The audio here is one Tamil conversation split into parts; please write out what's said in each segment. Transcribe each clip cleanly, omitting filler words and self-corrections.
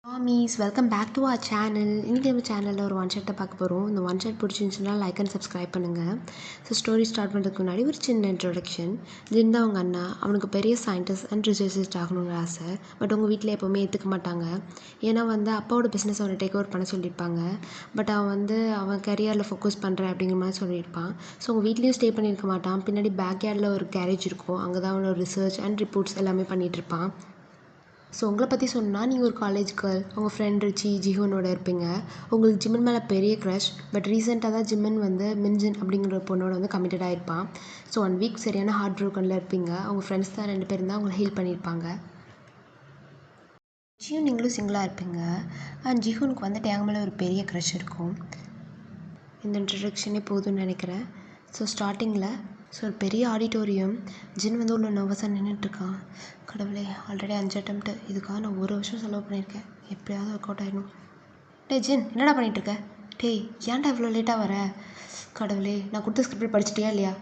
மாமீஸ் welcome back to our channel. இன்றைக்கி நம்ம சேனலில் ஒரு ஒன் ஷாட்டை பார்க்க போகிறோம். இந்த ஒன் ஷாட் பிடிச்சிருந்துச்சுன்னா லைக் அண்ட் சப்ஸ்கிரைப் பண்ணுங்கள். ஸோ ஸ்டோரி ஸ்டார்ட் பண்ணுறதுக்கு முன்னாடி ஒரு சின்ன இன்ட்ரொடக்ஷன். ஜின் தான் அவங்க அண்ணா. அவனுக்கு பெரிய சயின்டிஸ்ட் அண்ட் ரிசர்ச்சிஸ்ட் ஆகணுங்கிற ஆசை. பட் உங்கள் வீட்டில் எப்போவுமே ஏற்றுக்க மாட்டாங்க. ஏன்னா அப்பாவோட பிஸ்னஸ் அவனை டேக் ஓவர் பண்ண சொல்லியிருப்பாங்க. பட் அவன் கரியரில் ஃபோக்கஸ் பண்ணுறேன் அப்படிங்கிற மாதிரி சொல்லியிருப்பான். ஸோ உங்கள் வீட்லேயும் ஸ்டே பண்ணியிருக்க மாட்டான். பின்னாடி பேக் யார்டில் ஒரு கேரேஜ் இருக்கும். அங்கே தான் அவனோட ரிசர்ச் அண்ட் ரிப்போர்ட்ஸ் எல்லாமே பண்ணிகிட்ருப்பான். ஸோ உங்களை பற்றி சொன்னால் நீங்கள் ஒரு காலேஜ் கேர்ள், உங்கள் ஃப்ரெண்ட் ரிச்சி ஜிஹோனோட இருப்பீங்க. உங்களுக்கு ஜிம்மன் மேலே பெரிய க்ரஷ். பட் ரீசெண்டாக தான் ஜிம்மன் மின்ஜின் அப்படிங்கிற ஒரு பொண்ணோட கமிட்டட் ஆகிருப்பான். ஸோ 1 வீக் சரியான ஹார்ட் ப்ரோக்கனில் இருப்பீங்க. அவங்க ஃப்ரெண்ட்ஸ் தான் 2 பேரும் தான் அவங்களை ஹீல் பண்ணியிருப்பாங்க. ரிச்சியும் நீங்களும் சிங்கிளாக இருப்பீங்க. அண்ட் ஜிஹோனுக்கு டேங் மேலே ஒரு பெரிய க்ரஷ் இருக்கும். இந்த இன்ட்ரடக்ஷனே போதும்னு நினைக்கிறேன். ஸோ ஸ்டார்டிங்கில் ஒரு பெரிய ஆடிட்டோரியம். ஜின் உள்ள நர்வஸாக நின்றுட்டுருக்கான். கடவுளே, ஆல்ரெடி 5 அட்டெம்ப்ட்டு. இதுக்காக நான் 1 வருஷம் செலவு பண்ணியிருக்கேன். எப்படியாவது ஒர்க் அவுட் ஆகிடணும். டேய் ஜின், என்னடா பண்ணிகிட்ருக்க? டேய், ஏன்டா இவ்வளோ லேட்டாக வர? கடவுளே, நான் கொடுத்த ஸ்கிரிப்ட் படிச்சிட்டியா இல்லையா?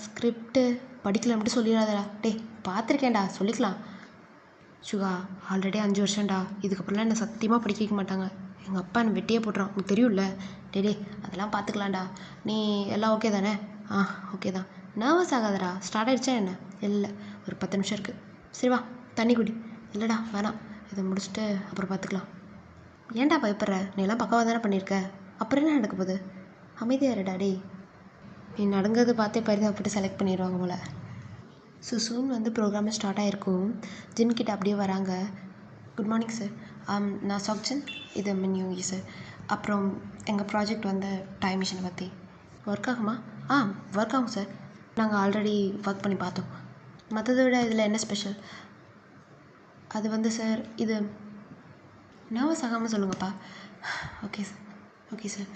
ஸ்கிரிப்ட்டு படிக்கல மட்டும் சொல்லிடாதடா. டேய், பார்த்துருக்கேன்டா, சொல்லிக்கலாம். சுகா, ஆல்ரெடி 5 வருஷம்டா. இதுக்கப்புறம்லாம் என்னை சத்தியமாக படிக்க வைக்க மாட்டாங்க. எங்கள் அப்பா என்னை வெட்டியே போட்டுறான், உனக்கு தெரியும்ல. டே அதெல்லாம் பார்த்துக்கலாம்டா. நீ எல்லாம் ஓகே தானே? ஓகே தான். நர்வஸ் ஆகாதடா. ஸ்டார்ட் ஆகிடுச்சா என்ன? இல்லை, ஒரு 10 நிமிஷம் இருக்குது. சரி வா, தண்ணி குடி. இல்லைடா வேணாம், இதை முடிச்சுட்டு அப்புறம் பார்த்துக்கலாம். ஏன்டா பயப்படுற? நீ எல்லாம் பக்காவாக தானே பண்ணியிருக்க. அப்புறம் என்ன நடக்க போகுது? அமைதியாக இருடா. டே, நீ நடங்கிறது பார்த்தே பரிதாபப்பட்டு செலக்ட் பண்ணிடுவாங்க போல். ஸோ சூன் ப்ரோக்ராம் ஸ்டார்ட் ஆகிருக்கும். ஜின்கிட்ட அப்படியே வராங்க. Good morning sir. நான் சாக்ஜின், இது மின்யோங்கி சார். அப்புறம் எங்கள் ப்ராஜெக்ட் டைம் மிஷினை பற்றி ஒர்க் ஆகுமா? ஒர்க் ஆகும் சார். நாங்கள் ஆல்ரெடி ஒர்க் பண்ணி பார்த்தோம். மற்றதை விட இதில் என்ன ஸ்பெஷல்? அது சார், இது நர்வஸ் ஆகாமல் சொல்லுங்கப்பா. Okay sir. Okay sir.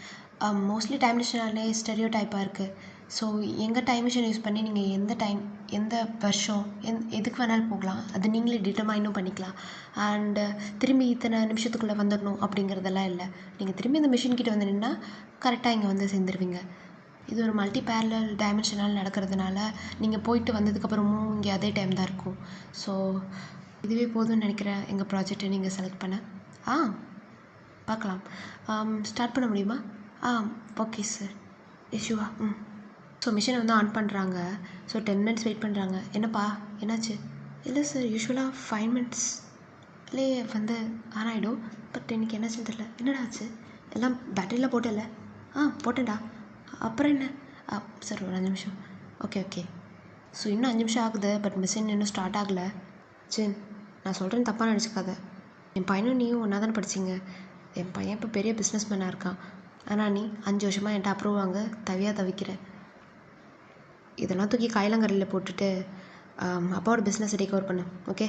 Mostly time மிஷினாலே ஸ்டெரியோ டைப்பாக இருக்குது. ஸோ எங்கள் டைம் மிஷின் யூஸ் பண்ணி நீங்கள் எந்த வருஷம் எதுக்கு வேணாலும் போகலாம். அது நீங்களே டிட்டர்மைனும் பண்ணிக்கலாம். அண்டு திரும்பி இத்தனை நிமிஷத்துக்குள்ளே வந்துடணும் அப்படிங்கிறதெல்லாம் இல்லை. நீங்கள் திரும்பி இந்த மிஷின் கிட்ட நின்னா கரெக்டாக இங்கே சேர்ந்துருவீங்க. இது ஒரு மல்டி பேரலல் டைமென்ஷனால் நடக்கிறதுனால நீங்கள் போயிட்டு வந்ததுக்கப்புறமும் இங்கே அதே டைம் தான் இருக்கும். ஸோ இதுவே போதும்னு நினைக்கிறேன் எங்கள் ப்ராஜெக்டை நீங்கள் செலக்ட் பண்ண. பார்க்கலாம். ஸ்டார்ட் பண்ண முடியுமா? Okay sir. இஷ்யூவா? ஸோ மிஷினை ஆன் பண்ணுறாங்க. ஸோ 10 மினிட்ஸ் வெயிட் பண்ணுறாங்க. என்னப்பா, என்னாச்சு? இல்லை சார், யூஸ்வலாக 5 மினிட்ஸ்லேயே ஆன் ஆகிடும். பட் இன்றைக்கி என்னாச்சுன்னு தெரியல. என்னடா ஆச்சு? எல்லாம் பேட்டரியில் போட்டல? போட்டேன்டா. அப்புறம் என்ன? சார் ஒரு 5 நிமிஷம். ஓகே. ஸோ இன்னும் 5 நிமிஷம் ஆகுது. பட் மிஷின் இன்னும் ஸ்டார்ட் ஆகலை. ஜின், நான் சொல்கிறேன், தப்பாக நினச்சிக்காத. என் பையனும் நீயும் ஒன்றா தானே படிச்சிங்க. என் பையன் இப்போ பெரிய பிஸ்னஸ் மேனாக இருக்கான். ஆனால் நீ 5 வருஷமாக என்கிட்ட அப்ரூவ் வாங்க தவிக்கிற. இதெல்லாம் தூக்கி கையிலங்கரையில் போட்டுட்டு அப்பாவோட பிஸ்னஸை டேக் ஓவர் பண்ணு. ஓகே?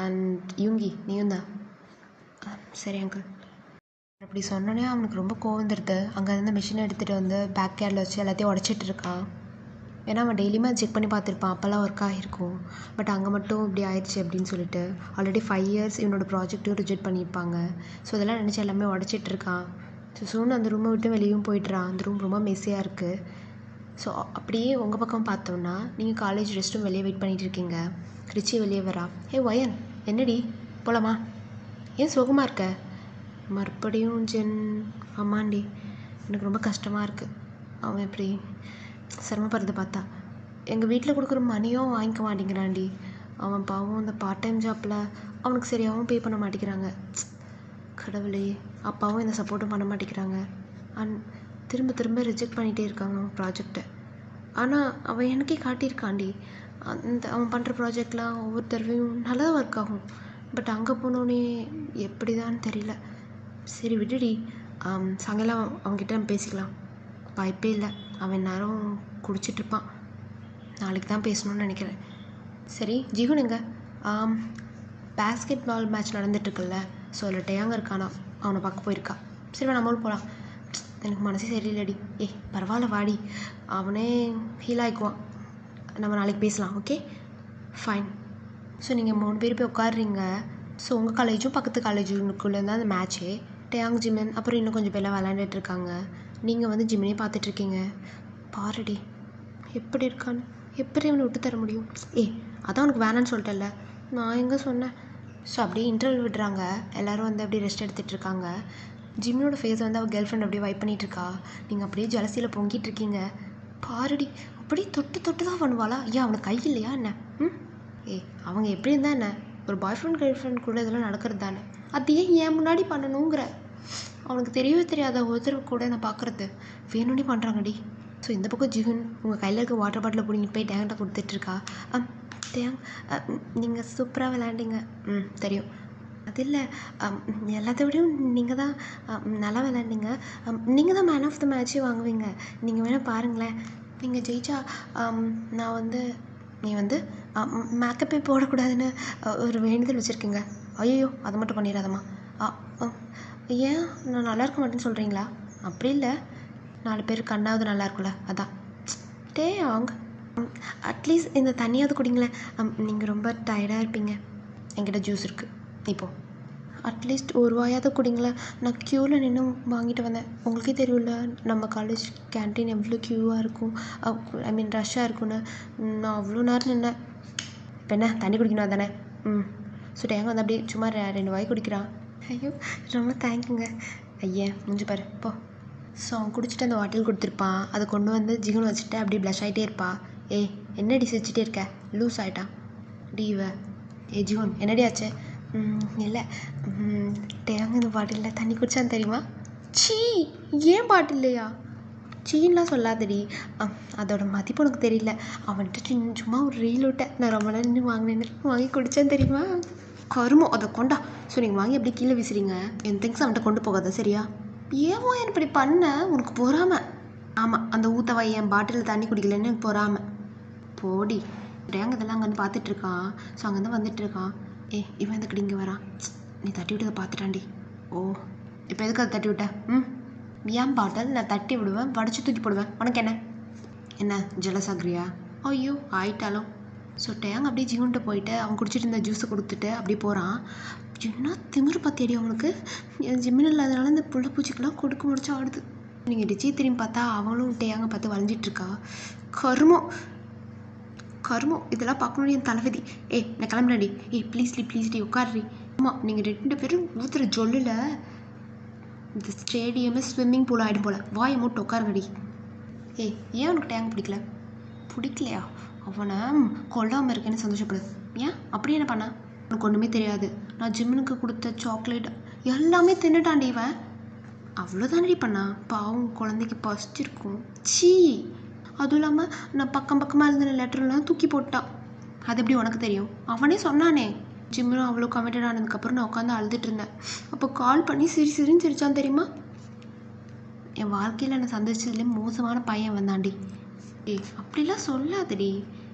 அண்ட் யூங்கி, நீயும் தான். சரி அங்கிள். அப்படி சொன்னோன்னே அவனுக்கு ரொம்ப கோவம் வந்துடுது. அங்கே மிஷினை எடுத்துகிட்டு பேக் யார்டில் வச்சு எல்லாத்தையும் உடச்சிட்டு இருக்கான். ஏன்னா அவன் டெய்லியுமே செக் பண்ணி பார்த்துருப்பான், அப்போல்லாம் ஒர்க் ஆகிருக்கும். பட் அங்கே மட்டும் இப்படி ஆயிடுச்சு அப்படின்னு சொல்லிட்டு ஆல்ரெடி 5 இயர்ஸ் இவனோட ப்ராஜெக்ட்டும் ரிஜெக்ட் பண்ணியிருப்பாங்க. ஸோ இதெல்லாம் நினச்சி எல்லாமே உடச்சிட்டு இருக்கான். ஸோ சூன் அந்த ரூமை விட்டு வெளியும் போயிட்டுறான். அந்த ரூம் ரொம்ப மெஸ்ஸியாக இருக்குது. ஸோ அப்படியே உங்கள் பக்கம் பார்த்தோன்னா நீங்கள் காலேஜ் ரெஸ்ட்டும் வெளியே வெயிட் பண்ணிகிட்டு இருக்கீங்க. ரிச்சி வெளியே வரா. வயன், என்னடி போகலாமா? ஏன் சோகமாக இருக்க? மறுபடியும் ஜின். ஆமாண்டி, எனக்கு ரொம்ப கஷ்டமாக இருக்குது. அவன் இப்படி சிரமப்படுறத பார்த்தா. எங்கள் வீட்டில் கொடுக்குற மணியும் வாங்கிக்க மாட்டேங்கிறான்டி. அவன் பாவம் இந்த பார்ட் டைம் ஜாப்பில் அவனுக்கு சரியாகவும் பே பண்ண மாட்டேங்கிறாங்க. கடவுளே, அப்பாவும் இந்த சப்போர்ட்டும் பண்ண மாட்டேங்கிறாங்க. திரும்ப ரிஜெக்ட் பண்ணிகிட்டே இருக்காங்க அவன் ப்ராஜெக்டை. ஆனால் அவன் எனக்கே காட்டியிருக்காண்டி. அவன் பண்ணுற ப்ராஜெக்ட்லாம் ஒவ்வொரு தடவையும் நல்லா ஒர்க் ஆகும். பட் அங்கே போனோடனே எப்படி தான் தெரியல. சரி விடுடி, சாயங்காலம் அவன்கிட்ட நம்ம பேசிக்கலாம். வாய்ப்பே இல்லை, அவன் நேரம் குடிச்சிட்ருப்பான். நாளைக்கு தான் பேசணும்னு நினைக்கிறேன். சரி ஜிகுன் எங்க? பேஸ்கெட் பால் மேட்ச் நடந்துட்டுருக்குல்ல, ஸோ அதில் டேயாங்க இருக்கானா, அவனை பார்க்க போயிருக்கா. சரி நம்மளும் போகலாம். எனக்கு மனசே சரியில்லடி. பரவாயில்ல வாடி, அவனே ஹீல் ஆகிக்குவான். நம்ம நாளைக்கு பேசலாம். Okay fine. ஸோ நீங்கள் 3 பேர் போய் உட்காடுறீங்க. ஸோ உங்கள் காலேஜும் பக்கத்து காலேஜுக்குள்ளே தான் அந்த மேட்ச்சு. டேயாங் ஜிமின் அப்புறம் இன்னும் கொஞ்சம் பேர்லாம் விளையாண்டுட்ருக்காங்க. நீங்கள் ஜிமினே பார்த்துட்ருக்கீங்க. பாருடி எப்படி இருக்கான்னு. எப்படி அவனை விட்டு தர முடியும்? அதான் உனக்கு வேணான்னு சொல்லிட்டேன்ல. நான் எங்கே சொன்னேன்? ஸோ அப்படியே இன்டர்வல் விடுறாங்க. எல்லோரும் வந்து அப்படியே ரெஸ்ட் எடுத்துகிட்டு இருக்காங்க. ஜிம்மியோட ஃபேஸ் வந்து அவள் கேர்ள் ஃப்ரெண்ட் அப்படியே வைப் பண்ணிகிட்ருக்கா. நீங்கள் அப்படியே ஜலசியில் பொங்கிட்டு இருக்கீங்க. பாருடி அப்படியே தொட்டு தொட்டு தான் பண்ணுவாளா? ஏன் அவனுக்கு கை இல்லையா என்ன? அவங்க எப்படி இருந்தால் என்ன, ஒரு பாய் ஃப்ரெண்ட் கேர்ள் ஃப்ரெண்ட் கூட இதெல்லாம் நடக்கிறது தானே. அது ஏன் முன்னாடி பண்ணணுங்கிற, அவனுக்கு தெரியவே தெரியாத ஒருத்தர் கூட நான் பார்க்குறது வேணும்னே பண்ணுறாங்கடி. ஸோ இந்த பக்கம் ஜிகுன் உங்கள் கையில் இருக்க வாட்டர் பாட்டிலை பிடிங்கிட்டு போய் டேங்கிட்ட கொடுத்துட்ருக்கா. டேங் நீங்கள் சூப்பராக விளையாண்டிங்க. தெரியும். அது இல்லை, எல்லாத்த விடையும் நீங்கள் தான் நல்லா விளையாண்டிங்க. நீங்கள் தான் மேன் ஆஃப் த மேட்சே வாங்குவீங்க. நீங்கள் வேணால் பாருங்களேன். நீங்கள் ஜெயிச்சா நான் வந்து நீ வந்து மேக்கப்பே போடக்கூடாதுன்னு ஒரு வேண்டுதல் வச்சுருக்கீங்க. ஐயோ அதை மட்டும் பண்ணிடாதம்மா. ஏன் நான் நல்லா இருக்க மாட்டேன்னு சொல்கிறீங்களா? அப்படி இல்லை, 4 பேர் கண்ணாவது நல்லா இருக்கும்ல, அதான். அவங்க அட்லீஸ்ட் இந்த தண்ணியாவது குடிங்களேன். நீங்கள் ரொம்ப டயர்டாக இருப்பீங்க. என்கிட்ட ஜூஸ் இருக்குது, இப்போது அட்லீஸ்ட் ஒரு வாயாவது குடிங்களேன். நான் க்யூவில் நின்று வாங்கிட்டு வந்தேன். உங்களுக்கே தெரியும்ல நம்ம காலேஜ் கேன்டீன் எவ்வளோ க்யூவாக இருக்கும், ஐ மீன் ரஷ்ஷாக இருக்குன்னு. நான் அவ்வளோ நேரம் நின்னேன். இப்போ என்ன தண்ணி குடிக்கணும் தானே? ஸோ டேங்க வந்து அப்படியே சும்மா 2 வாய் குடிக்கிறான். ஐயோ ரொம்ப தேங்க்யூங்க. ஐயா முடிஞ்சு பாரு போ. ஸோ அவன் குடிச்சிட்டு அந்த வாட்டில் கொடுத்துருப்பான். அதை கொண்டு வந்து ஜிகுன் வச்சுட்டு அப்படியே ப்ளஷ் ஆகிட்டே இருப்பா. என்னடி சிரிச்சிட்டே இருக்க, லூஸ் ஆகிட்டா டீவ. ஜிகுன் என்னடி ஆச்சு? இல்லை டேங்க இந்த பாட்டிலில் தண்ணி குடிச்சான்னு தெரியுமா? சீ, ஏன் பாட்டில்லையா? சீன்லாம் சொல்லாதடி, அதோட மதிப்பு உனக்கு தெரியல. அவன்கிட்ட சும்மா ஒரு ரீல் விட்டேன். நான் ரொம்ப நேரம் நின்று வாங்கி குடித்தேன்னு தெரியுமா? கருமோ, அதை கொண்டா. ஸோ நீங்கள் வாங்கி அப்படியே கீழே வீசுறீங்க. என் திங்ஸ் அவன்கிட்ட கொண்டு போகாத சரியா? ஏவோ என்ன இப்படி பண்ண, உனக்கு பொறாம. ஆமாம், அந்த ஊத்தவா என் பாட்டிலில் தண்ணி குடிக்கலன்னு எனக்கு பொறாம. போடி. டேங்க இதெல்லாம் அங்கேருந்து பார்த்துட்ருக்கான். ஸோ அங்கேருந்து வந்துட்டுருக்கான். இவன் எதுக்கடி இங்கே வரான்? நீ தட்டி விட்டதை பார்த்துட்டாண்டி. ஓ இப்போ எதுக்கு அதை தட்டி விட்ட? ஏன் பாட்டில் நான் தட்டி விடுவேன், வடிச்சு தூக்கி போடுவேன். உனக்கு என்ன ஜெலஸ் ஆகுறியா? ஐயோ ஆயிட்டாலும். ஸோ டேங்க அப்படியே ஜிகுன்ட்ட போயிட்டு அவன் குடிச்சிட்டு இருந்த ஜூஸை கொடுத்துட்டு அப்படியே போகிறான். என்ன திமிரு பார்த்தியடி அவனுக்கு? என் ஜிம்மின் இல்லாதனால இந்த புள்ள பூச்சிக்கெல்லாம் கொடுக்க முடிச்சா ஆடுது. நீங்கள் டிச்சி திரும்பி பார்த்தா அவனும் டேங்க பார்த்து வளைஞ்சிட்ருக்கா. கருமோ இதெல்லாம் பார்க்கணும் என் தலைவதி. நான் கிளம்புறேன்டி. ப்ளீஸ்டி உட்காருடி. ஆமாம், நீங்கள் 2 பேரும் ஊற்றுற ஜொல்லில் இந்த ஸ்டேடியமே ஸ்விம்மிங் பூல் ஆகிடும் போல். வாயை மூட்டு உட்காருங்கடி. ஏன் உனக்கு டேங்க பிடிக்கலையா? அவனை கொல்லாமல் இருக்கேன்னு சந்தோஷப்படு. ஏன் அப்படி என்ன பண்ணா? உனக்கு ஒன்றுமே தெரியாது. நான் ஜிம்முனுக்கு கொடுத்த சாக்லேட் எல்லாமே தின்னுட்டாண்டி இவன். அவ்வளோதானடி பண்ணா? பாவம் குழந்தைக்கு பசிச்சிருக்கும். சீ, அதுவும் இல்லாமல் நான் பக்கமாக எழுதின லெட்டர்லாம் தூக்கி போட்டான். அது எப்படி உனக்கு தெரியும்? அவனே சொன்னானே. ஜிம்மும் அவ்வளோ கமிட்டட் ஆனதுக்கப்புறம் நான் உட்காந்து அழுதுட்டு இருந்தேன். அப்போ கால் பண்ணி சிரின்னு சிரிச்சான் தெரியுமா? என் வாழ்க்கையில் நான் சந்திச்சதுலேயே மோசமான பையன் வந்தாண்டி. அப்படிலாம் சொல்லாதடி.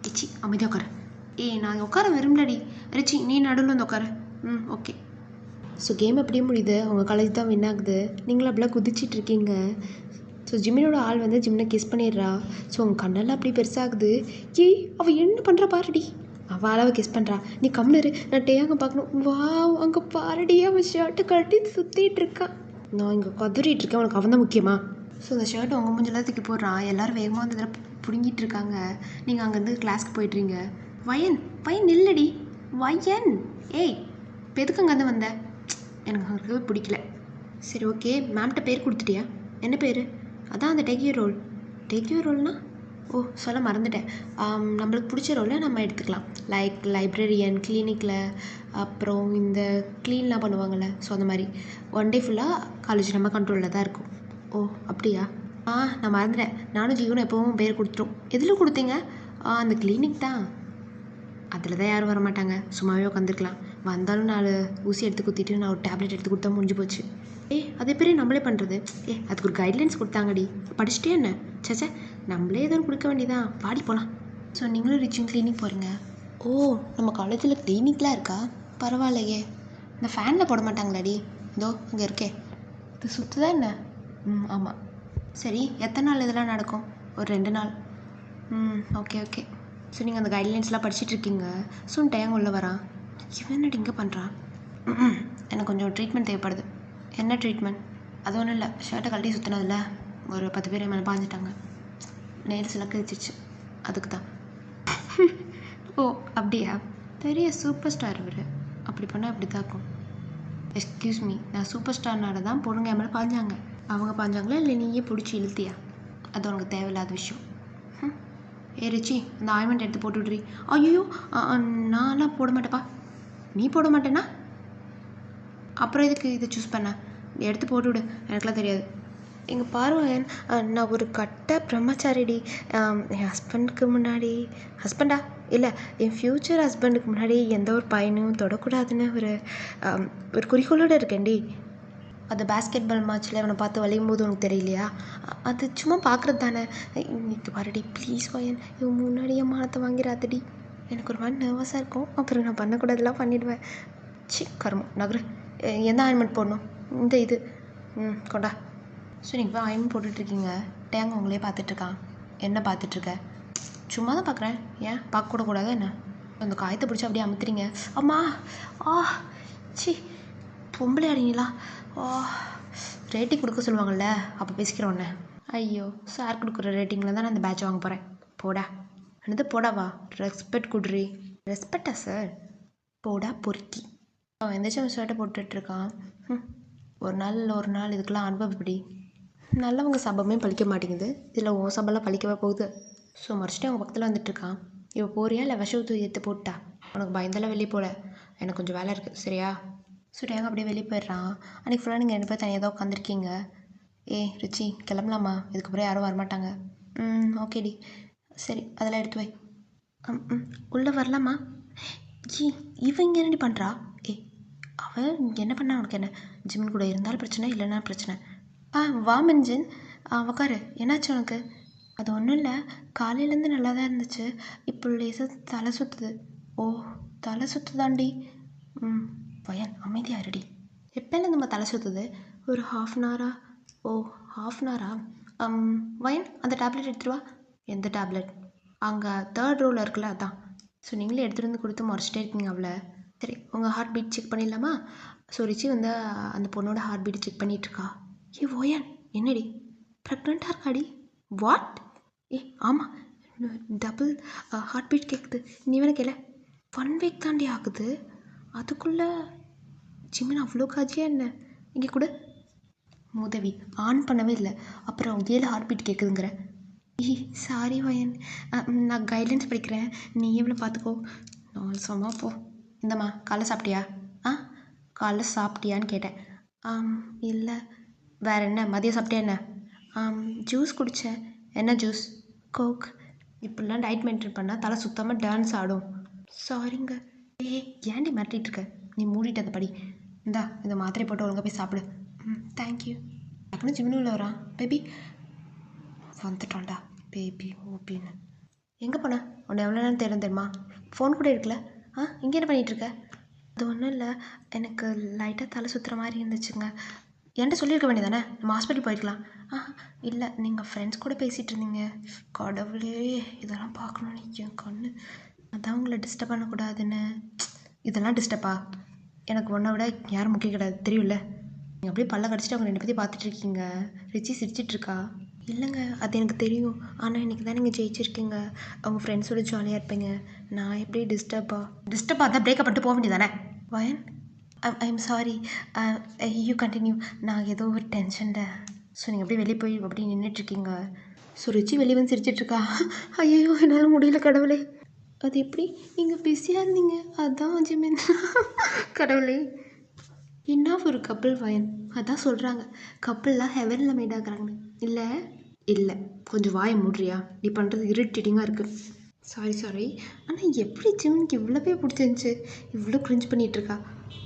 ரிச்சி அமைதியாக உட்காரு. நான் உட்கார விரும்பலடி. ரிச்சி நீ நடுவில் வந்து உட்காரு. ஓகே. ஸோ கேம் எப்படியே முடியுது, உங்கள் காலேஜ் தான் வின் ஆகுது. நீங்களும் அப்படிலாம் குதிச்சிட்டு இருக்கீங்க. ஸோ ஜிம்மினோட ஆள் வந்து ஜிம்னை கிஸ் பண்ணிடுறா. ஸோ உங்கள் கண்ணெல்லாம் அப்படி பெருசாகுது. அவள் என்ன பண்ணுறா பாருடி. அவள் அளவை கிஸ் பண்ணுறா. நீ கம்னரு, நான் டேங்க பார்க்கணும். வா அங்கே பாருடி, அவன் ஷர்ட்டை கட்டி சுற்றிட்டு இருக்கான். நான் இங்கே கதறிட்டு இருக்கேன், உனக்கு அவன் தான் முக்கியமா? ஸோ அந்த ஷர்ட்டை உங்கள் மூஞ்செல்லாம் தூக்கி போடுறான். எல்லோரும் வேகமாக வந்து இதில் பிடுங்கிட்டு இருக்காங்க. நீங்கள் அங்கேருந்து கிளாஸ்க்கு போய்ட்றீங்க. வயன் இல்லடி. வயன் இப்போ எதுக்கு அங்கேருந்து வந்த? எனக்கு அங்கே பிடிக்கல. சரி ஓகே, மேம்கிட்ட பேர் கொடுத்துட்டியா? என்ன பேர்? அதான் அந்த டேக் யூ ரோல்னா? சொல்ல மறந்துட்டேன். நம்மளுக்கு பிடிச்ச ரோலை நம்ம எடுத்துக்கலாம். லைக் லைப்ரரியன், கிளினிக்கில், அப்புறம் இந்த க்ளீன்லாம் பண்ணுவாங்கள்ல, ஸோ அந்த மாதிரி 1 டே ஃபுல்லாக காலேஜ் நம்ம கண்ட்ரோலில் தான் இருக்கும். அப்படியா? நான் மறந்துட்டேன். நானும் ஜீவனும் எப்போவும் பேர் கொடுத்துரும். எதில் கொடுத்தீங்க? அந்த கிளினிக் தான். அதில் தான் யாரும் வர மாட்டாங்க, சும்மாவே உட்காந்துருக்கலாம். வந்தாலும் 4 ஊசி எடுத்து குத்திட்டு நான் ஒரு டேப்லெட் எடுத்து கொடுத்தா முடிஞ்சு போச்சு. அதே பேரே நம்மளே பண்ணுறது. அதுக்கு ஒரு கைட்லைன்ஸ் கொடுத்தாங்கடி, படிச்சுட்டே என்ன? சேச்சே, நம்மளே எதுவும் கொடுக்க வேண்டியதான். பாடி போகலாம். ஸோ நீங்களும் ரிச்சும் கிளினிக் போகிறீங்க. நம்ம காலேஜில் கிளினிக்லாம் இருக்கா? பரவாயில்லையே. இந்த ஃபேனில் போட மாட்டாங்களாடி? இதோ இங்கே இருக்கே. இது சுற்றுதா என்ன? ஆமாம். சரி, எத்தனை நாள் இதெல்லாம் நடக்கும்? ஒரு 2 நாள். ஓகே. ஸோ நீங்கள் அந்த கைட்லைன்ஸ்லாம் படிச்சுட்ருக்கீங்க. ஸோ டேங்க உள்ளே வரான். இவன் என்னடி இங்கே பண்ணுறான்? எனக்கு கொஞ்சம் ட்ரீட்மெண்ட் தேவைப்படுது. என்ன ட்ரீட்மெண்ட்? அது ஒன்றும் இல்லை, ஷர்ட்டை கழட்டி சுற்றினதில்ல ஒரு 10 பேர் மேலே பாஞ்சிட்டாங்க. நெயில்ஸ் எல்லாம் கிழிச்சிச்சு, அதுக்கு தான். அப்படியா? பெரிய சூப்பர் ஸ்டார் இவர். அப்படி பண்ணால் அப்படி தான் இருக்கும். எக்ஸ்கியூஸ் மீ, நான் சூப்பர் ஸ்டார்னால தான் பொண்ணுங்க என் மேலே பாஞ்சாங்க. அவங்க பாஞ்சாங்களா இல்லை நீயே பிடிச்சி இழுத்தியா? அது உனக்கு தேவையில்லாத விஷயம். ஏ ரிச்சி, அந்த ஆயின்மெண்ட் எடுத்து போட்டு விட்றி. ஐயோ, நான்லாம் போட மாட்டேப்பா. நீ போட மாட்டேன்னா அப்புறம் எதுக்கு இதை சூஸ் பண்ண? எடுத்து போட்டு விடு, எனக்குலாம் தெரியாது. எங்கள் பார்வையன், நான் ஒரு கட்ட பிரம்மச்சாரிடி. என் ஹஸ்பண்டுக்கு முன்னாடி, ஹஸ்பண்டா இல்லை, என் ஃப்யூச்சர் ஹஸ்பண்டுக்கு முன்னாடி எந்த ஒரு பையனும் தொடக்கூடாதுன்னு ஒரு குறிக்கோளோடு இருக்கேன்டி. அது பேஸ்கெட் பால் மேட்ச்சில் அவனை பார்த்து வளையும் போது உனக்கு தெரியலையா? அது சும்மா பார்க்குறது தானே. இன்னைக்கு பாருடி ப்ளீஸ் வயன், இவன் முன்னாடியே மானத்தை வாங்கிறாதடி. எனக்கு ஒரு மாதிரி நர்வஸாக இருக்கும். அப்புறம் நான் பண்ணக்கூடாதெல்லாம் பண்ணிவிடுவேன். கருமம் நகரு. எந்த ஆயின்மெண்ட் போடணும்? இந்த இது கொண்டா. ஸோ நீங்கள் போய் ஆயின்மெண்ட் போட்டுட்ருக்கீங்க. டேங்க உங்களே பார்த்துட்ருக்கான். என்ன பார்த்துட்ருக்க? சும்மா தான் பார்க்குறேன். ஏன் பார்க்கக்கூடாது என்ன? அந்த காயத்தை பிடிச்சி அப்படியே அமுத்துறீங்க. அம்மா, சி பொம்பளை அடிங்களா? ரேட்டிங் கொடுக்க சொல்லுவாங்கள்ல, அப்போ பேசிக்கிறோன்னே. ஐயோ, சார் கொடுக்குற ரேட்டிங்கில் தான் நான் அந்த பேட்ச் வாங்க போகிறேன். போடா. என்னது போடாவா? ரெஸ்பெக்ட் கொடுறி. ரெஸ்பெக்டா சார்? போடா பொறுக்கி. அவன் எந்தாச்சும் ஷர்ட்டை போட்டுட்ருக்கான். ஒரு நாள் இதுக்கெல்லாம் அனுபவம் இப்படி. நல்லவங்க சபமே பழிக்க மாட்டேங்குது, இதில் உன் சபெல்லாம் பழிக்கவே போகுது. ஸோ மறைச்சிட்டு அவங்க பக்கத்தில் வந்துட்டுருக்கான். இப்போ போறியா இல்லை விஷத்தை எடுத்து போட்டா? உனக்கு பயந்தெல்லாம் வெளியே போகல, எனக்கு கொஞ்சம் வேலை இருக்குது சரியா? ஸோ டேங்க அப்படியே வெளியே போயிடுறான். அன்றைக்கி ஃபுல்லாக நீங்கள் 2 பேர் தனியாக தான் உட்காந்துருக்கீங்க. ரிச்சி கிளம்பலாமா? இதுக்கப்புறம் யாரும் வரமாட்டாங்க. ஓகேடி. சரி அதெல்லாம் எடுத்து வை. உள்ளே வரலாமா? இவன் இங்கே என்னடி பண்ணுறா? அவன் என்ன பண்ணா உனக்கு என்ன? ஜிம்மின் கூட இருந்தாலும் பிரச்சனை, இல்லைன்னா பிரச்சனை. வா மஞ்சன், உக்காரு. என்னாச்சு உனக்கு? அது ஒன்றும் இல்லை, காலையிலேருந்து நல்லா தான் இருந்துச்சு, இப்போ லேசாக தலை சுற்றுது. ஓ, தலை சுற்றுதாண்டி. வயன் அமைதியாக இருடி. எப்போல்லாம் நம்ம தலை சுற்றுது? ஒரு 1/2 an Howrah? O, 1/2 an Howrah? வயன் அந்த டேப்லெட் எடுத்துருவா. எந்த டேப்லெட்? அங்கே 3rd ரோவில் இருக்குல்ல, அதான். ஸோ நீங்களே எடுத்துகிட்டு வந்து கொடுத்து முறைச்சிட்டே இருக்கீங்க அவளை. சரி, உங்கள் ஹார்ட் பீட் செக் பண்ணிடலாமா? ஸோ ரிச்சி வந்து அந்த பொண்ணோட ஹார்ட் பீட் செக் பண்ணிகிட்ருக்கா. ஓயன் என்னடி ப்ரெக்னெண்ட்டாக இருக்காடி? வாட்? ஆமாம், டபுள் ஹார்ட் பீட் கேட்குது. நீ வேணா கேள. 1 வீக் தாண்டி ஆகுது, அதுக்குள்ளே ஜிம்மின் அவ்வளோ காஜியா என்ன? இங்கே கூட உதவி ஆன் பண்ணவே இல்லை, அப்புறம் 7 ஹார்ட் பீட் கேட்குதுங்கிற. சாரி வயன், நான் கைட்லைன்ஸ் படிக்கிறேன், நீ எவ்வளோ பார்த்துக்கோ. நான் சும்மா போ. இந்தம்மா காலைல சாப்பிட்டியா? காலைல சாப்பிட்டியான்னு கேட்டேன். இல்லை. வேறு என்ன? மதியம் சாப்பிட்டியா என்ன? ஜூஸ் குடித்தேன். என்ன ஜூஸ்? கோக். இப்படிலாம் டயட் மெயின்டைன் பண்ணால் தலை சுத்தமாக டான்ஸ் ஆடும். சாரிங்க. ஏன்டி மிரட்டிகிட்டு இருக்க? நீ மூடிட்டு அதை படி. இந்த மாத்திரை போட்டு ஒழுங்காக போய் சாப்பிடு. தேங்க்யூ. டக்குன்னு ஜிம்னு உள்ள வரான். பேபி வந்துட்டான்டா. பேபி ஓபின்னு. எங்கே போன? உன்னை எவ்வளோ நேரம் தேடும் தெரியுமா? ஃபோன் கூட இருக்கல. இங்கே என்ன பண்ணிகிட்ருக்க? அது ஒன்றும் இல்லை, எனக்கு லைட்டாக தலை சுற்றுற மாதிரி இருந்துச்சுங்க. என்கிட்ட சொல்லியிருக்க வேண்டியதானே, நம்ம ஹாஸ்பிட்டல் போயிருக்கலாம். இல்லை, நீங்கள் ஃப்ரெண்ட்ஸ் கூட பேசிகிட்டு இருந்தீங்க. கடவுளே, இதெல்லாம் பார்க்கணும் என் கண்ணு. அதான் உங்களை டிஸ்டர்ப் பண்ணக்கூடாதுன்னு. இதெல்லாம் டிஸ்டர்பா? எனக்கு ஒன்றை விட யாரும் முக்கியம் கிடையாது தெரியும்ல. நீங்கள் அப்படியே பல்ல கடிச்சிட்டு அவங்க 2 பேத்தையும் பார்த்துட்ருக்கீங்க. ரிச்சி சிரிச்சிட்ருக்கா. இல்லைங்க, அது எனக்கு தெரியும். ஆனால் இன்றைக்கி தான் நீங்கள் ஜெயிச்சிருக்கீங்க, அவங்க ஃப்ரெண்ட்ஸோட ஜாலியாக இருப்பீங்க. நான் எப்படி டிஸ்டர்பாக தான் பிரேக்கப் பண்ணிட்டு போக வேண்டியதானே? வயன், I am sorry, you continue. நான் ஏதோ ஒரு டென்ஷனில். ஸோ நீங்கள் அப்படியே வெளியே போய் அப்படியே நின்றுட்டுருக்கீங்க. ஸோ ரிச்சி வெளியே வந்து சிரிச்சிட்ருக்கா. ஐயோ, என்னால் முடியல கடவுளே. அது எப்படி? நீங்கள் பிஸியாக இருந்தீங்க, அதான் ஜிமின். கடவுளே, என்ன ஒரு கப்பிள் வயன். அதான் சொல்கிறாங்க, கப்பிள்லாம் ஹெவனில் மேட் ஆகுறாங்க. இல்லை கொஞ்சம் வாயை மூடுறியா? நீ பண்ணுறது இரிட்டேட்டிங்காக இருக்குது. சாரி. ஆனால் எப்படி ஜிம்னுக்கு இவ்வளோவே பிடிச்சிருந்துச்சி, இவ்வளோ கிரிஞ்ச் பண்ணிகிட்ருக்கா?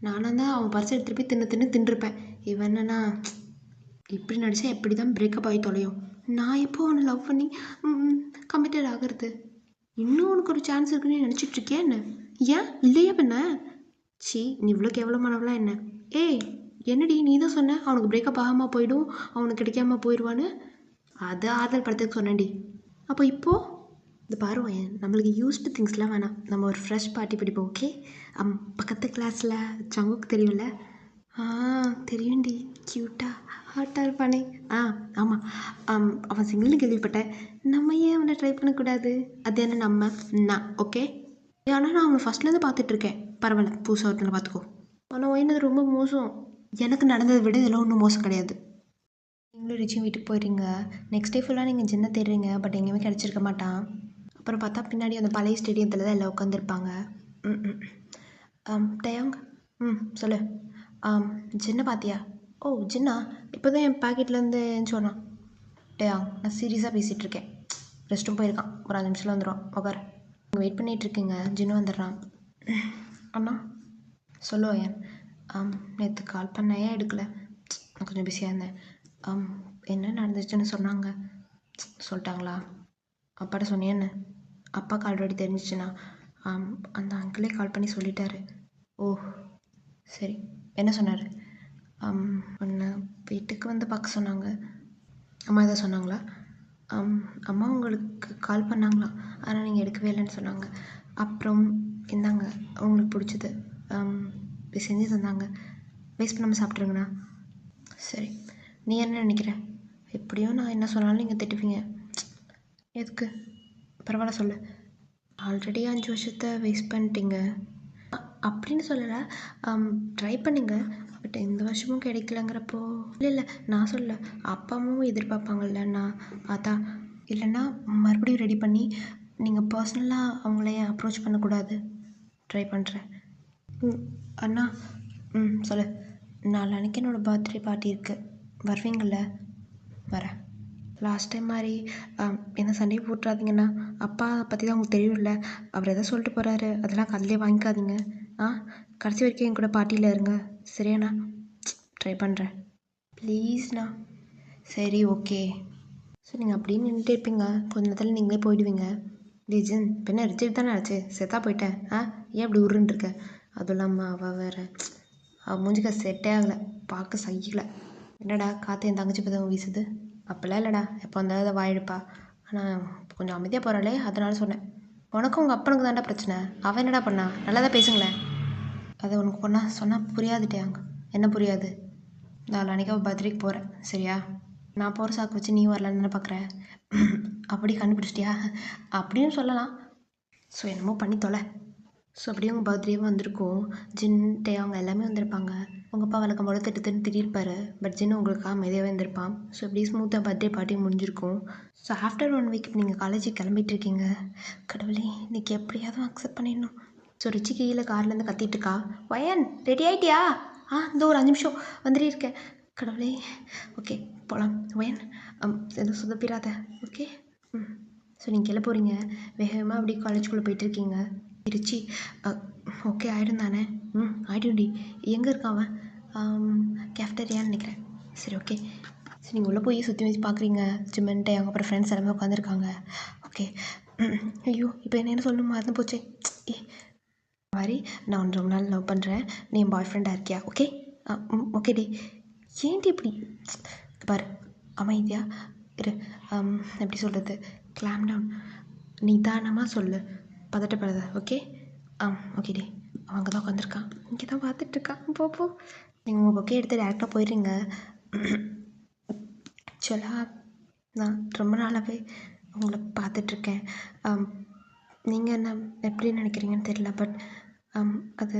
நானாக தான் அவன் பரிசை எடுத்துகிட்டு போய் தின்றுருப்பேன். இவன் என்னன்னா இப்படி நடித்தா எப்படி தான் பிரேக்கப் ஆகி தொலையும். நான் எப்போ அவனை லவ் பண்ணி கமிட்டட் ஆகிறது? இன்னும் உனக்கு ஒரு சான்ஸ் இருக்குன்னு நினச்சிட்ருக்கியா என்ன? ஏன் இல்லையா பண்ண? நீ இவ்வளோ கேவலமானவளாம் என்ன? என்னடி நீ தான் சொன்ன அவனுக்கு பிரேக்கப் ஆகாமல் போயிடும், அவனுக்கு கிடைக்காம போயிடுவான்னு. அது ஆறுதல் படத்துக்கு சொன்னேன்டி. அப்போ இப்போது இந்த பாருவன், நம்மளுக்கு யூஸ்டு திங்ஸ்லாம் வேணாம், நம்ம ஒரு ஃப்ரெஷ் பார்ட்டி பிடிப்போம். ஓகே? பக்கத்து கிளாஸில் ஜங்குக்கு தெரியும்ல? தெரியும்டி, க்யூட்டாக ஹாட்டாக இருப்பானே. ஆமாம், அவன் சிங்கிள்னு கேள்விப்பட்டேன். நம்ம ஏன் அவனை ட்ரை பண்ணக்கூடாது? அது என்ன நான் ஓகே. ஆனால் நான் அவனை ஃபஸ்ட்லேருந்து பார்த்துட்ருக்கேன். பரவாயில்ல புதுசாக ஒருத்தனை பார்த்துக்கோ. ஆனால் ஒயினது ரொம்ப மோசம். எனக்கு நடந்ததை விட இதெல்லாம் ஒன்றும் மோசம் கிடையாது. நீங்களும் ரிச்சியும் வீட்டுக்கு போயிடுறீங்க. நெக்ஸ்ட் டே ஃபுல்லாக நீங்கள் ஜின்னை தேடுறீங்க, பட் எங்கேயுமே கிடச்சிருக்க மாட்டான். அப்புறம் பார்த்தா பின்னாடி அந்த பழைய ஸ்டேடியத்தில் தான் எல்லாம் உட்காந்துருப்பாங்க. டயாங், சொல்லு. ஜின்னை பார்த்தியா? ஓ ஜின்னா, இப்போ தான் என் பாக்கெட்லேருந்து சொன்னான். டயாங், நான் சீரியஸாக பேசிகிட்டு இருக்கேன். ரெஸ்ட் ரூம் போயிருக்கான், ஒரு 5 நிமிஷத்தில் வந்துடுவான். உட்கார். நீங்கள் வெயிட் பண்ணிகிட்ருக்கீங்க, ஜின்னு வந்துடுறான். அண்ணா சொல்லு ஏன். நேற்று கால் பண்ண ஏன் எடுக்கலை? நான் கொஞ்சம் பிஸியாக இருந்தேன். என்ன நடந்துச்சுன்னு சொன்னாங்க. சொல்லிட்டாங்களா? அப்பாட்ட சொன்னியன்னு? அப்பாவுக்கு ஆல்ரெடி தெரிஞ்சிச்சுண்ணா. அந்த அங்கிளே கால் பண்ணி சொல்லிட்டாரு. ஓ சரி, என்ன சொன்னார்? ஒன்று வீட்டுக்கு வந்து பார்க்க சொன்னாங்க. அம்மா எதாவது சொன்னாங்களா? அம்மா உங்களுக்கு கால் பண்ணாங்களா, ஆனால் நீங்கள் எடுக்கவே இல்லைன்னு சொன்னாங்க. அப்புறம் இந்தாங்க உங்களுக்கு பிடிச்சது செஞ்சு தந்தாங்க, வேஸ்ட் பண்ணாமல் சாப்பிட்ருங்கண்ணா. சரி, நீ என்ன நினைக்கிற? எப்படியோ நான் என்ன சொன்னாலும் நீங்கள் திட்டுவீங்க. எதுக்கு? பரவாயில்ல சொல்லு. ஆல்ரெடி 5 வருஷத்தை வேஸ்ட் பண்ணிட்டீங்க அப்படின்னு சொல்லலை. ட்ரை பண்ணுங்க, பட் இந்த வருஷமும் கிடைக்கலங்கிறப்போ. இல்லை நான் சொல்ல, அப்பா அம்மாவும் எதிர்பார்ப்பாங்கல்ல. நான் அதான், இல்லைன்னா மறுபடியும் ரெடி பண்ணி நீங்கள் பர்சனலாக அவங்கள அப்ரோச் பண்ணக்கூடாது. ட்ரை பண்ணுறேன். அண்ணா சொல்லு. நாளைக்கு என்னோடய பர்த்டே பார்ட்டி இருக்குது, வருவீங்கள்ல? வரேன். லாஸ்ட் டைம் மாதிரி என்ன சண்டையை போட்டுறாதீங்கண்ணா. அப்பா பற்றி தான் உங்களுக்கு தெரியும்ல, அவர் எதாவது சொல்லிட்டு போகிறாரு, அதெல்லாம் கல்லே வாங்கிக்காதீங்க. கடைசி வரைக்கும் என் கூட பார்ட்டியில் இருங்க, சரியாண்ணா? ட்ரை பண்ணுறேன் ப்ளீஸ்ண்ணா. சரி ஓகே. ஸோ நீங்கள் அப்படின்னு நின்றுட்டே இருப்பீங்க, கொஞ்ச நேரத்தில் நீங்களே போயிடுவீங்க. டிஜன் பின்ன ரிஜெக்ட் தானே ஆச்சு, செத்தா போயிட்டேன். ஏன் அப்படி உருன்ட்ருக்க? அதுவும் இல்லாமல் அவள் வேறு, அவள் மூஞ்சிக்க செட்டே ஆகலை, பார்க்க சகிக்கலை. என்னடா காற்று என் தங்கச்சி பதவும் வீசுது? அப்போல்லாம் இல்லைடா, எப்போ வந்தாலும் அதை வாயெடுப்பா. ஆனால் கொஞ்சம் அமைதியாக போகிறாளே, அதனால சொன்னேன். உனக்கும் உங்கள் அப்பனுக்கு தான்டா பிரச்சனை, அவன் என்னடா பண்ணா? நல்லா தான் பேசுங்களேன். அதை உனக்கு சொன்னால் புரியாதுட்டேங்க. என்ன புரியாது? நான் அன்றைக்கி அவள் பர்த்டேக்கு போகிறேன், சரியா? நான் போகிற சாக்கு வச்சு நீ வரலான்னு தானே பார்க்குறேன். அப்படி கண்டுபிடிச்சிட்டியா? அப்படின்னு சொல்லலாம். ஸோ என்னமோ பண்ணி தொலை. ஸோ அப்படியே உங்கள் பர்த்டேவும் வந்திருக்கும், ஜின் அவங்க எல்லாமே வந்திருப்பாங்க. உங்கள் அப்பா வழக்கம் போல திட்டுன்னு திட்டிருப்பாரு, பட் ஜின் உங்களுக்காக மெதியாகவே இருந்திருப்பான். ஸோ இப்படி ஸ்மூத்தாக பர்த்டே பார்ட்டி முடிஞ்சிருக்கும். ஸோ ஆஃப்டர் 1 வீக் இப்போ நீங்கள் காலேஜுக்கு கிளம்பிட்டு இருக்கீங்க. கடவுளே, இன்றைக்கி எப்படியாவது அக்செப்ட் பண்ணிடணும். ஸோ ரிச்சி கீழே கார்லேருந்து கத்திட்டு இருக்கா. வயன் ரெடி ஆகிட்டியா? இந்த ஒரு 5 நிமிஷம் வந்துட்டே இருக்கேன். கடவுளே, ஓகே போகலாம். வயன் எதுவும் சொதப்பிடாத, ஓகே? ஸோ நீங்கள் கீழே போகிறீங்க, வேகமாக அப்படி காலேஜுக்குள்ளே போயிட்டுருக்கீங்க. ரிச்சி ஓகே ஆகிடும் தானே? ஆகிடும்டி. எங்கே இருக்கான் அவன்? கேஃப்டேரியான்னு நினைக்கிறேன். சரி ஓகே. சரி நீங்கள் உள்ளே போய் சுற்றி வச்சு பார்க்குறீங்க. ஜிம்மன்ட்டு அவங்க அப்புறம் ஃப்ரெண்ட்ஸ் எல்லாமே உட்காந்துருக்காங்க. ஓகே. ஐயோ இப்போ என்ன சொல்லணும் மறந்து போச்சே. மாதிரி நான் ஒன்று ரொம்ப நாள் லவ் பண்ணுறேன், நீ என் பாய் ஃப்ரெண்டாக இருக்கியா? ஓகே ஓகே டி. ஏன்டி இப்படி பாரு, அமைதியா இரு. எப்படி சொல்கிறது, கிளாம் டவுன், நிதானமாக சொல்லு, பதட்டப்படாத, ஓகே? Okay D. அவங்க தான் உட்காந்துருக்கான், இங்கே தான் பார்த்துட்ருக்கான். போ நீங்கள் உங்கள் பொக்கே எடுத்து டேரெக்டாக போயிடுறீங்க. ஆக்சுவலாக நான் ரொம்ப நாளாகவே உங்களை பார்த்துட்ருக்கேன். நீங்கள் என்ன எப்படி நினைக்கிறீங்கன்னு தெரியல, பட் அது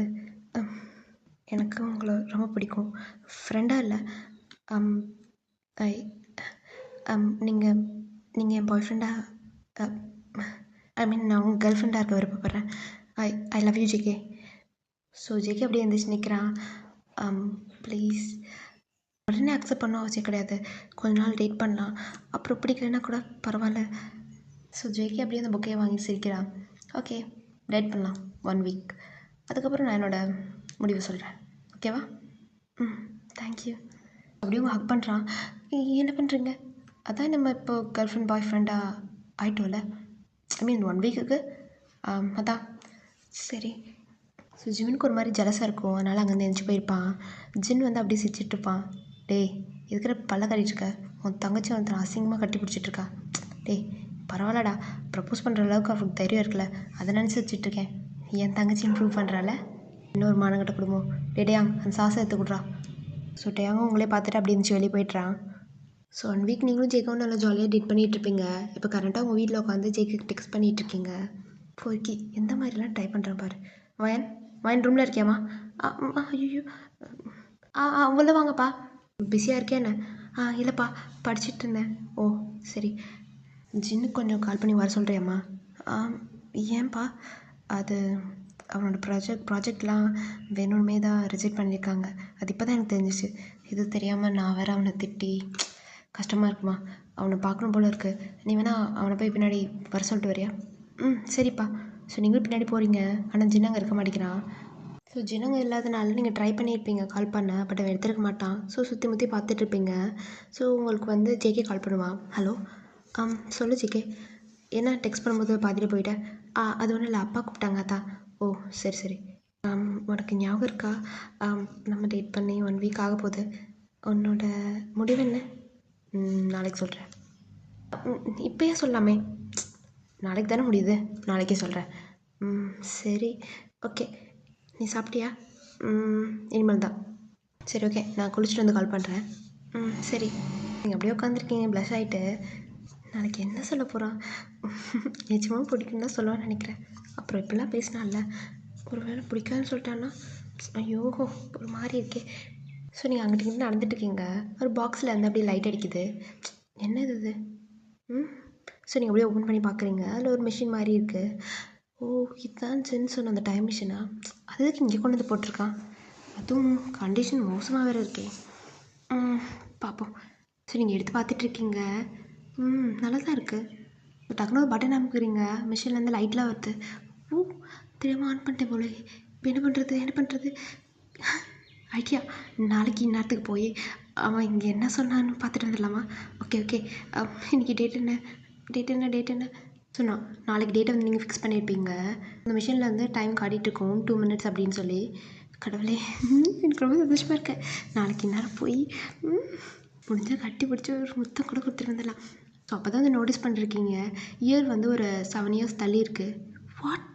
எனக்கு உங்களை ரொம்ப பிடிக்கும். ஃப்ரெண்டாக இல்லை, ஐ நீங்கள் என் பாய் ஃப்ரெண்டாக, ஐ மீன் நான் உங்கள் கேர்ள் ஃப்ரெண்டாக இருக்க விருப்பப்படுறேன். I love you JK. So JK அப்படியே எழுந்திரிச்சு நிற்கிறான். ப்ளீஸ் உடனே அக்செப்ட் பண்ண அவசியம் கிடையாது, கொஞ்ச நாள் டேட் பண்ணலாம், அப்புறம் பிடிக்கலைன்னா கூட பரவாயில்ல. ஸோ ஜேகே அப்படியே அந்த புக்கையை வாங்கி சிரிக்கிறான். ஓகே டேட் பண்ணலாம் 1 வீக், அதுக்கப்புறம் நான் என்னோடய முடிவு சொல்கிறேன், ஓகேவா? தேங்க்யூ. அப்படியே அவங்க ஹக் பண்ணுறான். என்ன பண்ணுறீங்க? அதான் நம்ம இப்போ கேர்ள் ஃப்ரெண்ட் பாய் ஃப்ரெண்டாக ஆகிட்டோம்ல, ஐ மீன் 1 வீக்குக்கு. அதான் சரி. ஸோ ஜின்னுக்கு ஒரு மாதிரி ஜலசாக இருக்கும், அதனால் அங்கேருந்து எழுந்துச்சி போயிருப்பான். ஜின் வந்து அப்படியே சிரிச்சிட்ருப்பான். டேய் இருக்கிற பல்ல கட்டிகிட்ருக்க, உன் தங்கச்சி வந்து அசிங்கமாக கட்டி பிடிச்சிட்ருக்கா. டேய் பரவாயில்லடா, ப்ரப்போஸ் பண்ணுற அளவுக்கு அவருக்கு தைரியம் இருக்குல்ல, அதை நினச்சி வச்சிட்ருக்கேன். என் தங்கச்சி இம்ப்ரூவ் பண்ணுறால, இன்னொரு மானங்கட்ட குடும்பம். டேயாங் அந்த சாசை எடுத்து கொடுறா. ஸோ டேயாங்க உங்களே பார்த்துட்டு அப்படி இருந்துச்சு வெளியே போய்ட்றான். ஸோ 1 வீக் நீங்களும் ஜேக்கும் நல்லா ஜாலியாக டேட் பண்ணிகிட்ருப்பீங்க. இப்போ கரெக்டாக உங்கள் வீட்டில் உட்காந்து ஜேக்கு டெக்ஸ்ட் பண்ணிகிட்ருக்கீங்க. போய்க்கி எந்த மாதிரிலாம் ட்ரை பண்ணுறேன் பாரு. வயன் வாயின் ரூமில் இருக்கியாம்மா? ஐயோ, உள்ள வாங்கப்பா. பிஸியாக இருக்கே என்ன? இல்லைப்பா, படிச்சுட்டு இருந்தேன். ஓ சரி. ஜின்னுக்கு கொஞ்சம் கால் பண்ணி வர சொல்கிறியாம்மா? ஏன்பா? அது அவனோட ப்ராஜெக்ட்லாம் வேணுமே தான் ரிஜெக்ட் பண்ணியிருக்காங்க. அது இப்போ தான் எனக்கு தெரிஞ்சிச்சு. இது தெரியாமல் நான் வேறு அவனை திட்டி கஷ்டமாக இருக்குமா. அவனை பார்க்கணும் போல இருக்கு. நீ வேணா அவனை போய் பின்னாடி வர சொல்லிட்டு வரியா? சரிப்பா. ஸோ நீங்களும் பின்னாடி போகிறீங்க, ஆனால் ஜின்னங்க இருக்க மாட்டேங்கிறான். ஸோ ஜின்னங்க இல்லாதனால நீங்கள் ட்ரை பண்ணியிருப்பீங்க கால் பண்ண, பட் அவன் எடுத்துருக்க மாட்டான். ஸோ சுற்றி முற்றி பார்த்துட்ருப்பீங்க. ஸோ உங்களுக்கு வந்து ஜேகே கால் பண்ணுவான். ஹலோ, சொல்லு ஜேகே. என்ன டெக்ஸ்ட் பண்ணும்போது பாதியில் போயிட்டேன்? அது ஒன்றும் இல்லை, அப்பா கூப்பிட்டாங்க அதான். ஓ சரி சரி. உனக்கு ஞாபகம் இருக்கா? நம்ம டேட் பண்ணி 1 வீக் ஆக போகுது. உன்னோட முடிவு என்ன? நாளைக்கு சொல்கிறேன். இப்போயே சொல்லாமே. நாளைக்கு தானே முடியுது, நாளைக்கே சொல்கிறேன். சரி ஓகே. நீ சாப்பிட்டியா? இனிமேல் தான். சரி ஓகே, நான் குளிச்சுட்டு வந்து கால் பண்ணுறேன். சரி. நீங்கள் அப்படியே உட்காந்துருக்கீங்க ப்ளஷ் ஆகிட்டு. நாளைக்கு என்ன சொல்ல போகிறான்? நிஜமாக பிடிக்குன்னு தான் சொல்லுவான்னு நினைக்கிறேன். அப்புறம் இப்படிலாம் பேசினால ஒரு வேளை பிடிக்காதுன்னு சொல்லிட்டான்னா ஐயோ ஒரு மாதிரி இருக்கே. ஸோ நீங்கள் அங்கிட்ட இங்கிட்ட நடந்துட்டுருக்கீங்க, ஒரு பாக்ஸில் இருந்து அப்படியே லைட் அடிக்குது. என்ன இது? ஸோ நீங்கள் அப்படியே ஓப்பன் பண்ணி பார்க்குறீங்க, அதில் ஒரு மிஷின் மாதிரி இருக்குது. ஓ இதுதான் ஜென் சொன்ன அந்த டைம் மிஷினா? அதுக்கு இங்கே கொண்டு வந்து போட்டிருக்கான். அதுவும் கண்டிஷன் மோசமாக வேறு இருக்கே. பார்ப்போம். ஸோ நீங்கள் எடுத்து பார்த்துட்ருக்கீங்க. நல்லா தான் இருக்குது. டக்குனு ஒரு பட்டன் அமுக்குறீங்க, மிஷின்லேருந்து லைட்லாம் வருது. ஓ தெரியாமல் ஆன் பண்ணிட்டேன் போல. இப்போ என்ன பண்ணுறது? ஐடியா. நாளைக்கு இந்நேரத்துக்கு போய் அவன் இங்கே என்ன சொன்னான்னு பார்த்துட்டு வந்துடலாமா? ஓகே. இன்றைக்கி டேட் என்ன சொன்னான்? நாளைக்கு டேட்டை வந்து நீங்கள் ஃபிக்ஸ் பண்ணியிருப்பீங்க. அந்த மிஷினில் வந்து டைம் காட்டிகிட்ருக்கோம் 2 மினிட்ஸ் அப்படின்னு சொல்லி. கடவுளே, எனக்கு ரொம்ப சந்தோஷமாக இருக்கு. நாளைக்கு இந்நேரம் போய் முடிஞ்சால் கட்டி பிடிச்சி ஒரு முத்தம் கூட கொடுத்துட்டு வந்துடலாம். ஸோ அப்போ தான் வந்து நோட்டீஸ் பண்ணிருக்கீங்க, இயர் வந்து ஒரு 7 இயர்ஸ் தள்ளி இருக்குது. வாட்?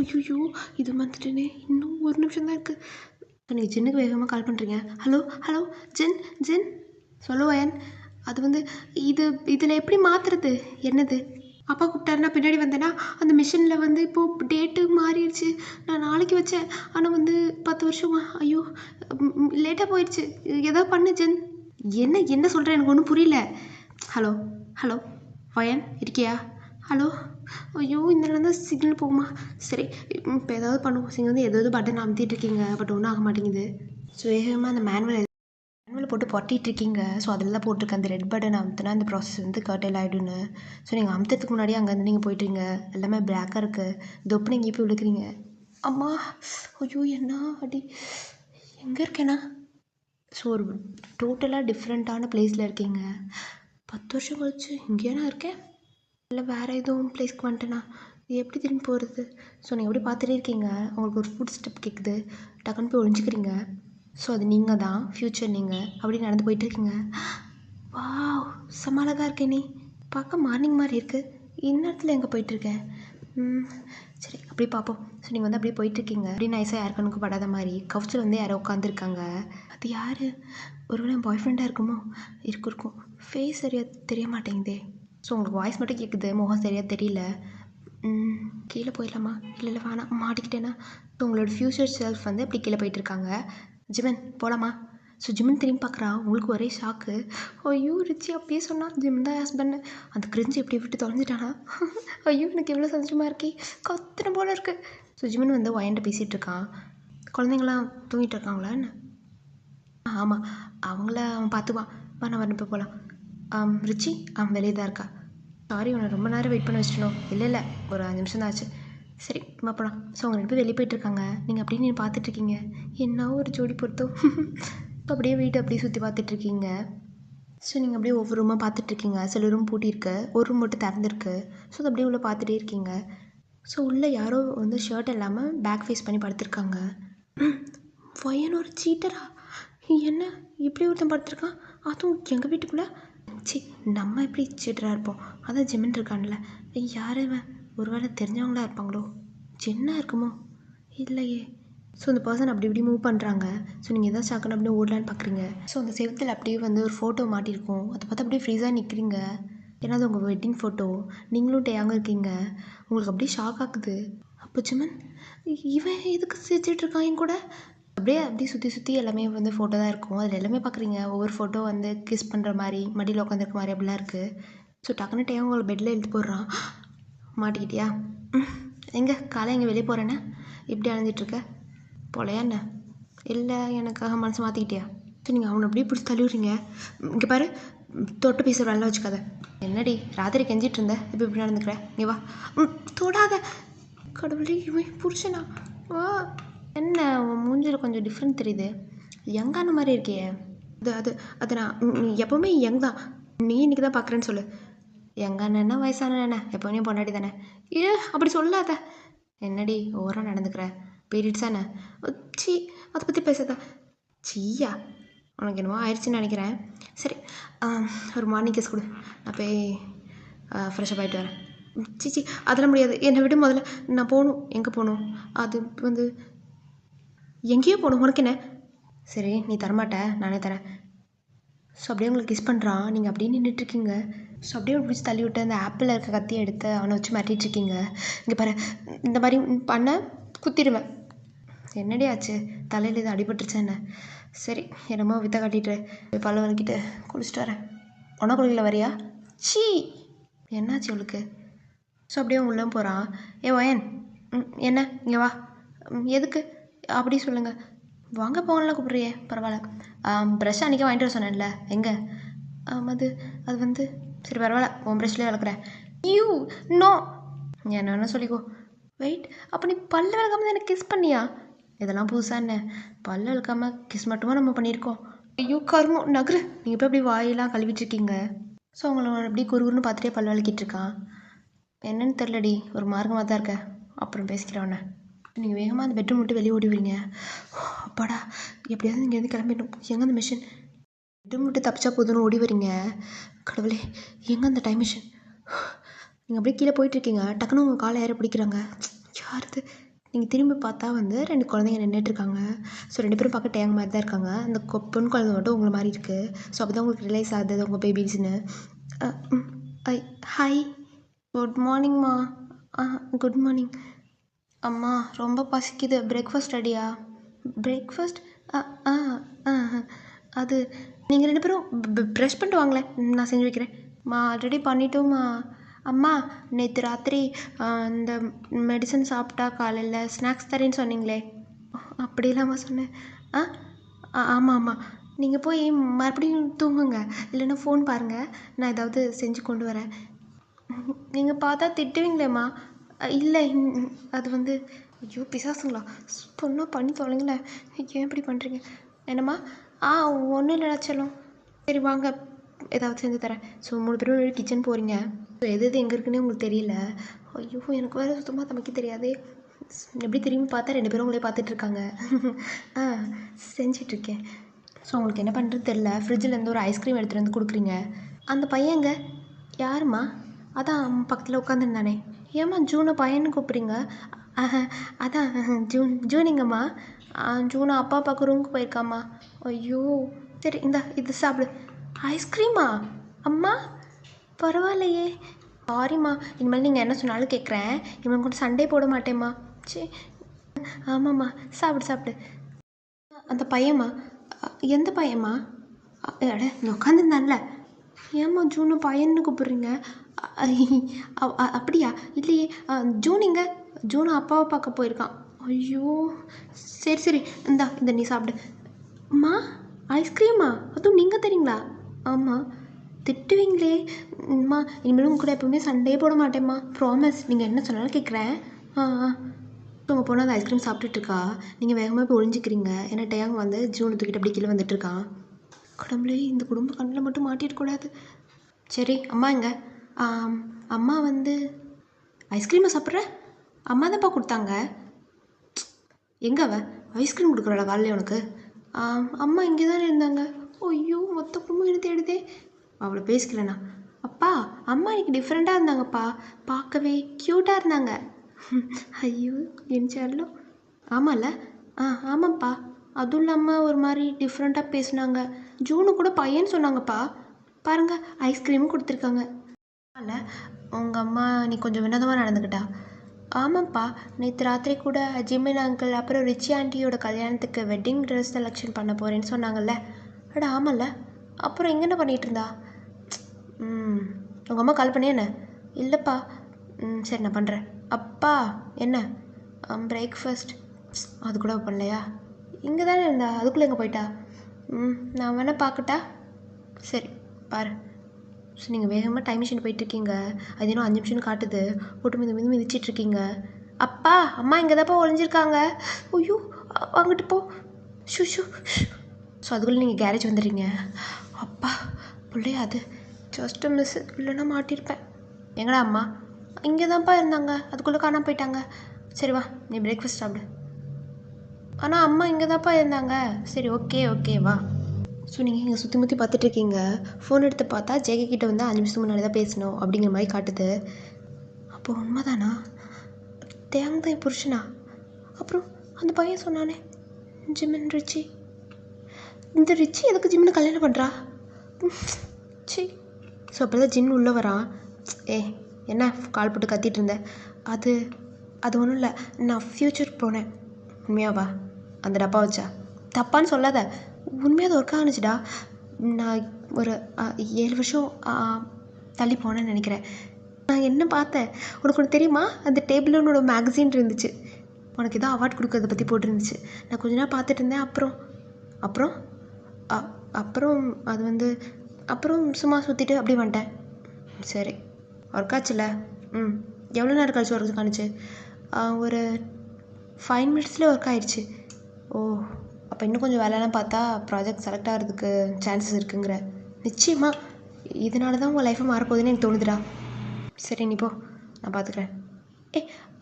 ஐயோ இது வந்துட்டேனே, இன்னும் 1 நிமிஷம் தான் இருக்குது. நீங்கள் ஜின்னுக்கு வேகமாக கால் பண்ணுறீங்க. ஹலோ ஜின் சொல்லு வயன். அது வந்து இதில் எப்படி மாற்றுறது? என்னது? அப்பா கூப்பிட்டாருன்னா பின்னாடி வந்தேன்னா அந்த மிஷினில் வந்து இப்போது டேட்டு மாறிடுச்சு. நான் நாளைக்கு வச்சேன், ஆனால் வந்து 10 வருஷமா. ஐயோ லேட்டாக போயிடுச்சு. ஏதோ பண்ணு ஜின். என்ன சொல்கிறேன், எனக்கு ஒன்றும் புரியல. ஹலோ வயன் இருக்கியா? ஹலோ. ஐயோ இந்த நேரம் தான் சிக்னல் போகுமா? சரி இப்போ ஏதாவது பண்ணுவோம். நீங்கள் வந்து ஏதாவது பட்டன் அமுத்திட்டு இருக்கீங்க, பட் ஒன்றும் ஆக மாட்டேங்குது. ஸோ வேகமாக அந்த மேனுவல் போட்டு பொட்டிகிட்ருக்கீங்க. ஸோ அதில் தான் போட்டிருக்கேன், அந்த ரெட் பட்டன் அமுத்துனா அந்த ப்ராசஸ் வந்து கர்டைல் ஆகிடுன்னு. ஸோ நீங்கள் அமுத்துறதுக்கு முன்னாடியே அங்கேருந்து நீங்கள் போய்ட்டுருங்க. எல்லாமே பிளாக்காக இருக்குது. தொப்பு நீங்கள் போய் விழுக்கிறீங்க. அம்மா ஐயோ என்ன அடி, எங்கே இருக்கேண்ணா? ஸோ ஒரு டோட்டலாக டிஃப்ரெண்ட்டான பிளேஸில் இருக்கீங்க. 10 வருஷம் கழிச்சு இங்கேனா இருக்கேன், இல்லை வேறு எதுவும் பிளேஸ்க்கு வந்துட்டேண்ணா? இது எப்படி திரும்பி போகிறது? ஸோ நீங்கள் எப்படி பார்த்துட்டே இருக்கீங்க, உங்களுக்கு ஒரு ஃபுட் ஸ்டெப் கேட்குது, டக்குன்னு போய் ஒழிஞ்சிக்கிறீங்க. ஸோ அது நீங்கள் தான், ஃப்யூச்சர் நீங்கள் அப்படி நடந்து போயிட்டுருக்கீங்க. வாவ் செம்ம அழகாக இருக்கே நீ, பார்க்க மார்னிங் மாதிரி இருக்குது. இந்நேரத்தில் எங்கே போயிட்டுருக்கேன்? சரி அப்படியே பார்ப்போம். ஸோ நீங்கள் வந்து அப்படியே போயிட்டுருக்கீங்க, அப்படியே நைஸாக யாருக்கனுக்கு படாத மாதிரி கவுச்சில் வந்து யாரோ உட்காந்துருக்காங்க. அது யார்? ஒருவேளை பாய் ஃப்ரெண்டாக இருக்குமோ? இருக்கும். ஃபேஸ் சரியாக தெரிய மாட்டேங்குதே. ஸோ உங்களுக்கு வாய்ஸ் மட்டும் கேட்குது, முகம் சரியாக தெரியல. கீழே போயிடலாமா? இல்லை வேணாம், மாட்டிக்கிட்டேன்னா. ஸோ உங்களோட ஃப்யூச்சர் செல்ஃப் வந்து இப்படி கீழே போயிட்டுருக்காங்க. ஜிமன் போகலாமா? ஸோ ஜிமன் திரும்பி பார்க்குறான், உங்களுக்கு ஒரே ஷாக்கு. ஐயோ ரிச்சி அப்பயே சொன்னான் ஜிமன் தான் ஹஸ்பண்ட். அந்த கிரிஞ்சு எப்படி விட்டு தொலைஞ்சிட்டானா? ஐயோ எனக்கு எவ்வளோ சந்தோஷமாக இருக்கே, கத்துன போல இருக்குது. ஸோ ஜிமன் வந்து வயன்ட்ட பேசிகிட்டு இருக்கான். குழந்தைங்களாம் தூங்கிட்டு இருக்காங்களா என்ன? ஆமாம், அவங்கள அவன் பார்த்துக்குவான். வரணும் இப்போ போகலாம். ரிச்சி வெளியே தான் இருக்கா. சாரி உன்னை ரொம்ப நேரம் வெயிட் பண்ண வச்சிட்டணும். இல்லை ஒரு 5 நிமிஷம் தான் ஆச்சு. சரி நம்ம போகலாம். ஸோ அவங்க 2 பேர் வெளியே போயிட்டுருக்காங்க, நீங்கள் அப்படியே நீ பார்த்துட்ருக்கீங்க. என்ன ஒரு ஜோடி பொறுத்தோம். அப்படியே வீட்டு அப்படியே சுற்றி பார்த்துட்ருக்கீங்க. ஸோ நீங்கள் அப்படியே ஒவ்வொரு ரூமாக பார்த்துட்ருக்கீங்க. சில ரூம் பூட்டியிருக்கு, ஒரு ரூம் மட்டும் திறந்துருக்கு. ஸோ அது அப்படியே உள்ளே பார்த்துட்டே இருக்கீங்க. ஸோ உள்ளே யாரோ வந்து ஷர்ட் இல்லாமல் பேக் ஃபேஸ் பண்ணி படுத்துருக்காங்க. வயன் ஒரு சீட்டரா? என்ன இப்படி ஒருத்தன் படுத்துருக்கான், அதுவும் எங்கள் வீட்டுக்குள்ளே? சி நம்ம எப்படி சீட்டராக இருப்போம்? அதான் ஜிம்மன் இருக்கான்ல, யார் இவன்? ஒரு வேளை தெரிஞ்சவங்களா இருப்பாங்களோ? ஜென்னா இருக்குமோ? இல்லையே. ஸோ அந்த பர்சன் அப்படி இப்படி மூவ் பண்ணுறாங்க. ஸோ நீங்கள் எதாவது சாக்கணும் அப்படியே ஓடலான்னு பார்க்குறீங்க. ஸோ அந்த செவத்தில் அப்படியே வந்து ஒரு ஃபோட்டோ மாட்டியிருக்கும், அதை பார்த்து அப்படியே ஃப்ரீஸாக நிற்கிறீங்க. ஏன்னா அது உங்கள் வெட்டிங் ஃபோட்டோ, நீங்களும் டேயாங்க இருக்கீங்க. உங்களுக்கு அப்படியே ஷாக் ஆகுது. அப்போ ஜிம்மன் இவன் எதுக்கு சிரிச்சிட்டு இருக்கான் என் கூட? அப்படியே சுற்றி எல்லாமே வந்து ஃபோட்டோ தான் இருக்கும். அதில் எல்லாமே பார்க்குறீங்க, ஒவ்வொரு ஃபோட்டோ வந்து கிஸ் பண்ணுற மாதிரி, மடியில் உட்காந்துருக்க மாதிரி அப்படிலாம் இருக்குது. ஸோ டக்குனு டைம் உங்களை பெட்டில் இழுத்து போடுறான். மாட்டிக்கிட்டியா? எங்கே காலை எங்கே வெளியே போகிறேன்னு இப்படி அணைஞ்சிட்ருக்க போலையா என்ன? இல்லை எனக்காக மனசு மாற்றிக்கிட்டியா? ஸோ நீங்கள் அவனை அப்படியே பிடிச்சி தள்ளிவிடுறீங்க. இங்கே பாரு, தொட்டு பேசுகிற வேலை வச்சுக்காத. என்னடி ராத்திரி கெஞ்சிட்டு இருந்த, இப்போ இப்படி நடந்துக்கிறேன், நீ வா. தொடாத. கடவுளே, இவன் புருஷனா? வா. என்ன உன் மூஞ்சில் கொஞ்சம் டிஃப்ரெண்ட் தெரியுது, யங்கான மாதிரி இருக்கியே. அது நான் எப்போவுமே யங் தான். நீ இன்றைக்கி தான் பார்க்குறேன்னு சொல்லு. யங்கான வயசான என்ன எப்போவுமே பொண்டாட்டி தானே. ஏ அப்படி சொல்லாத. என்னடி ஓவராக நடந்துக்கிற? பீரியட்ஸா என்ன? சீ, அதை பற்றி பேசாத. சீயா, உனக்கு என்னமோ ஆயிடுச்சுன்னு நினைக்கிறேன். சரி, ஒரு மார்னிங் கிஸ் கொடு, நான் போய் ஃப்ரெஷ்ஷப் ஆகிட்டு வரேன். சீச்சி, அதெல்லாம் முடியாது, என்னை விட முதல்ல நான் போகணும். எங்கே போகணும்? அது வந்து எங்கேயோ போகணும். உனக்கு என்ன? சரி, நீ தரமாட்ட, நானே தரேன். ஸோ அப்படியே உங்களுக்கு கிஸ் பண்ணுறான், நீங்கள் அப்படியே நின்றுட்டுருக்கீங்க. ஸோ அப்படியே பிடிச்சி தள்ளி விட்டு அந்த ஆப்பிளில் இருக்க கத்தியை எடுத்து அவனை வச்சு மாட்டிகிட்ருக்கீங்க. இங்கே பாரு, இந்த மாதிரி பண்ண குத்திடுவேன். என்னடி ஆச்சு? தலையில் இது அடிபட்டுருச்சா என்ன? சரி, என்னமோ வித்த காட்டிட்டு பல்ல வலிக்கிட்டு குளிச்சுட்டு வரேன். ஒன்றா குளிக்கல வரியா? சீ, என்னாச்சு அவளுக்கு? ஸோ அப்படியே உள்ளே போகிறான். ஏ வயன், என்ன இங்கே வா. எதுக்கு அப்படி சொல்லுங்கள். வாங்க போகலாம் கூப்பிட்றியே, பரவாயில்ல. ப்ரெஷ் அன்றைக்கி வாங்கிட்டு வர சொன்னேன்ல, எங்கே? அது வந்து சரி பரவாயில்ல, உன் ப்ரெஷ்லேயே வளர்க்குறேன். You know. என்ன வேணா சொல்லிக்கோ. வெயிட், அப்போ நீ பல்ல விளக்காம தான் எனக்கு கிஸ் பண்ணியா? இதெல்லாம் புதுசாக என்ன? பல்ல விளக்காமல் கிஸ் மட்டுமா நம்ம பண்ணியிருக்கோம்? ஐயோ கருமம், நகரு. நீங்கள் இப்போ அப்படி வாயெல்லாம் கழுவிட்டுருக்கீங்க. ஸோ அவங்கள அப்படி குறுகுறுன்னு பார்த்துட்டே பல்ல விளக்கிட்டு இருக்கான். என்னன்னு தெரிலடி, ஒரு மார்க்கமாக தான் இருக்க. அப்புறம் பேசிக்கிறவன. நீங்கள் வேகமாக அந்த பெட்ரூம் விட்டு வெளியே ஓடிவிங்க. அப்பாடா, எப்படியாவது இங்கேருந்து கிளம்பிடணும். எங்கே அந்த மிஷின்? பெட்ரூம் விட்டு தப்பிச்சா போதுன்னு ஓடி வரீங்க. கடவுளே, எங்கே அந்த டைம் மிஷின்? நீங்கள் அப்படியே கீழே போயிட்டுருக்கீங்க, டக்குன்னு உங்கள் காலை ஏற பிடிக்கிறாங்க. யார் இது? நீங்கள் திரும்பி பார்த்தா வந்து 2 குழந்தைங்க நின்றுட்டுருக்காங்க. ஸோ 2 பேரும் பார்க்க டேங் மாதிரி தான் இருக்காங்க. அந்த பொண்ணு குழந்தை மட்டும் உங்களை மாதிரி இருக்குது. ஸோ அப்போ தான் உங்களுக்கு ரிலைஸ் ஆகுது உங்கள் பேபிஸ்ன்னு. ஹாய், குட் மார்னிங்மா. Good morning. அம்மா ரொம்ப பசிக்குது, பிரேக்ஃபாஸ்ட் ரெடியா? பிரேக்ஃபாஸ்ட்? ஆ ஆ அது நீங்கள் 2 பேரும் ப்ரஷ் பண்ணிட்டு வாங்களேன், நான் செஞ்சு வைக்கிறேன். ஆல்ரெடி பண்ணிட்டோம்மா. அம்மா, நேற்று ராத்திரி இந்த மெடிசன் சாப்பிட்டா காலையில் ஸ்நாக்ஸ் தரேன்னு சொன்னீங்களே, அப்படி இல்லாமல் சொன்னேன். ஆமாம் ஆமாம். நீங்கள் போய் மறுபடியும் தூங்குங்க, இல்லைன்னா ஃபோன் பாருங்கள், நான் ஏதாவது செஞ்சு கொண்டு வரேன். நீங்கள் பார்த்தா திட்டுவீங்களேம்மா. இல்லை, அது வந்து ஐயோ பிசாசுங்களா, பொண்ணா பண்ணி தொலைங்களேன், ஏன் இப்படி பண்ணுறீங்க? என்னம்மா? ஒன்றும் இல்லைடா செல்லம். சரி வாங்க, ஏதாவது செஞ்சு தரேன். ஸோ 3 பேரும் கிச்சன் போகிறீங்க. ஸோ எது எங்கே இருக்குன்னே உங்களுக்கு தெரியல. ஐயோ, எனக்கு வேறு சுத்தமாக சமைக்க தெரியாதே. எப்படி திரும்பி பார்த்தா 2 பேரும் உங்களே பார்த்துட்ருக்காங்க. செஞ்சிட்ருக்கேன். ஸோ உங்களுக்கு என்ன பண்ணுறது தெரில. ஃப்ரிட்ஜிலேருந்து ஒரு ஐஸ்கிரீம் எடுத்துகிட்டு வந்து கொடுக்குறீங்க. அந்த பையங்க யாரும்மா? அதான் பக்கத்தில் உட்காந்துருந்தானே. ஏம்மா ஜூனை பையன்னு கூப்பிட்றீங்க? அதான் ஜூனிங்கம்மா. ஜூனை அப்பா பார்க்க ரூமுக்கு போயிருக்காம்மா. ஐயோ, சரி இந்தா இது சாப்பிடு. ஐஸ்கிரீமா? அம்மா பரவாயில்லையே. சாரிம்மா, இனிமேல் நீங்கள் என்ன சொன்னாலும் கேட்குறேன். இவன் கூட சண்டே போட மாட்டேம்மா. சரி, ஆமாம்மா, சாப்பிடு. அந்த பையம்மா? எந்த பையம்மா? அட இங்கே உட்காந்துருந்தான்ல. ஏம்மா ஜூனை பையன்னு கூப்பிட்றீங்க? அப்படியா? இல்லையே, ஜூனிங்க. ஜூனை அப்பாவை பார்க்க போயிருக்கான். ஐயோ, சரி இந்த நீ சாப்பிடு. அம்மா, ஐஸ்கிரீமா? அதுவும் நீங்கள் தரீங்களா? ஆமாம். திட்டுவீங்களே அம்மா, இனிமேலும் உங்க கூட எப்பவுமே சண்டையே போட மாட்டேம்மா, ப்ராமிஸ். நீங்கள் என்ன சொன்னாலும் கேட்குறேன். உங்கள் பொண்ணு அந்த ஐஸ்கிரீம் சாப்பிட்டுட்ருக்கா. நீங்கள் வேகமாக போய் ஒழிஞ்சிக்கிறீங்க. ஏன்னா டேங் வந்து ஜூனை தூக்கிட்டு அப்படி கீழே வந்துட்டுருக்கான். கடவுளே, இந்த குடும்ப கண்ணில் மட்டும் மாட்டிடக்கூடாது. சரி, அம்மா எங்கே? அம்மா வந்து ஐஸ்கிரீமை சாப்பிட்ற? அம்மா தான்ப்பா கொடுத்தாங்க. எங்கே அவ? ஐஸ்கிரீம் கொடுக்குறாளா காலையில் உனக்கு? அம்மா இங்கே தானே இருந்தாங்க. ஐயோ, மொத்த குடும்பம் என்ன தேடுதே. அவளை பேசிக்கலண்ணா. அப்பா, அம்மா இன்னைக்கு டிஃப்ரெண்ட்டாக இருந்தாங்கப்பா, பார்க்கவே க்யூட்டாக இருந்தாங்க. ஐயோ என் செல்லம். ஆமாம்ல? ஆமாப்பா. அதுவும் இல்லாமல் ஒரு மாதிரி டிஃப்ரெண்ட்டாக பேசுனாங்க. ஜூனு கூட பையன்னு சொன்னாங்கப்பா. பாருங்கள், ஐஸ்கிரீமும் கொடுத்துருக்காங்க. இல்லை, உங்கள் அம்மா நீ கொஞ்சம் வினோதமாக நடந்துக்கிட்டா. ஆமாப்பா, நேற்று ராத்திரி கூட ஜிமின் அங்கிள் அப்புறம் ரிச்சி ஆண்டியோட கல்யாணத்துக்கு வெட்டிங் ட்ரெஸ் செலெக்ஷன் பண்ண போகிறேன்னு சொன்னாங்கல்ல. அட ஆமாம்ல, அப்புறம் இங்கே என்ன பண்ணிகிட்டு இருந்தா? உங்கள் அம்மா கால் பண்ணியா என்ன? இல்லைப்பா. சரி நான் பண்ணுறேன். அப்பா என்ன? பிரேக்ஃபாஸ்ட் அது கூட பண்ணலையா? இங்கே தானே இருந்தா, அதுக்குள்ளே எங்கே போயிட்டா? நான் வேணால் பார்க்கட்டா? சரி பாரு. ஸோ நீங்கள் வேகமாக டைம் மிஷின் போயிட்டுருக்கீங்க. அது இன்னும் 5 நிமிஷம்னு காட்டுது. போட்டு மிதிச்சிட்ருக்கீங்க. அப்பா அம்மா இங்கே தான்ப்பா ஒளிஞ்சிருக்காங்க. ஐயோ அங்கிட்டு போ. Shoe shoe. ஸோ அதுக்குள்ளே நீங்கள் கேரேஜ் வந்துடுறீங்க. அப்பா பிள்ளையா அது ஜஸ்ட்டு மிஸ்ஸு, இல்லைன்னா மாட்டியிருப்பேன். எங்கடா அம்மா? இங்கே தான்ப்பா இருந்தாங்க, அதுக்குள்ளே காணாமல் போயிட்டாங்க. சரி வா நீ பிரேக்ஃபாஸ்ட் சாப்பிடு. ஆனால் அம்மா இங்கே தான்ப்பா இருந்தாங்க. சரி ஓகே வா. ஸோ நீங்கள் இங்கே சுற்றி முற்றி பார்த்துட்ருக்கீங்க. ஃபோன் எடுத்து பார்த்தா ஜேகே கிட்ட வந்து 5 நிமிஷத்துக்கு முன்னாடி தான் பேசணும் அப்படிங்கிற மாதிரி காட்டுது. அப்போ உண்மைதானா? தேங்க தான் என் புருஷனா? அப்புறம் அந்த பையன் சொன்னானே ஜிமின் ரிச்சி, இந்த ரிச்சி எதுக்கு ஜிம்மினை கல்யாணம் பண்ணுறா? சி. ஸோ அப்போ தான் ஜின் உள்ளே வரான். என்ன கால் போட்டு கத்திட்டு இருந்தேன்? அது ஒன்றும் இல்லை, நான் ஃப்யூச்சருக்கு போனேன். உண்மையாவா? அந்த டப்பா வச்சா? தப்பான்னு சொல்லாத, உண்மையாக அது ஒர்க் ஆனிச்சுடா. நான் ஒரு 7 வருஷம் தள்ளி போனேன்னு நினைக்கிறேன். நான் என்ன பார்த்தேன் உனக்கு ஒன்று தெரியுமா? அந்த டேபிளில் உன்னோட மேகசின் இருந்துச்சு, உனக்கு ஏதோ அவார்ட் கொடுக்கறத பற்றி போட்டிருந்துச்சு. நான் கொஞ்ச நேரம் பார்த்துட்டு இருந்தேன். அப்புறம் அது வந்து அப்புறம் சும்மா சுற்றிட்டு அப்படியே வந்துட்டேன். சரி ஒர்க் ஆச்சுல்ல? எவ்வளோ நேரம் கழிச்சு ஒர்க் காணுச்சு? ஒரு 5 மினிட்ஸ்லேயே ஒர்க் ஆயிடுச்சு. ஓ அப்போ இன்னும் கொஞ்சம் வேலைலாம் பார்த்தா ப்ராஜெக்ட் செலக்ட் ஆகிறதுக்கு சான்சஸ் இருக்குங்கிற? நிச்சயமாக. இதனால தான் உங்கள் லைஃப்பை மாறப்போகுதுன்னு எனக்கு தோணுதுடா. சரி நீ போ, நான் பார்த்துக்கிறேன்.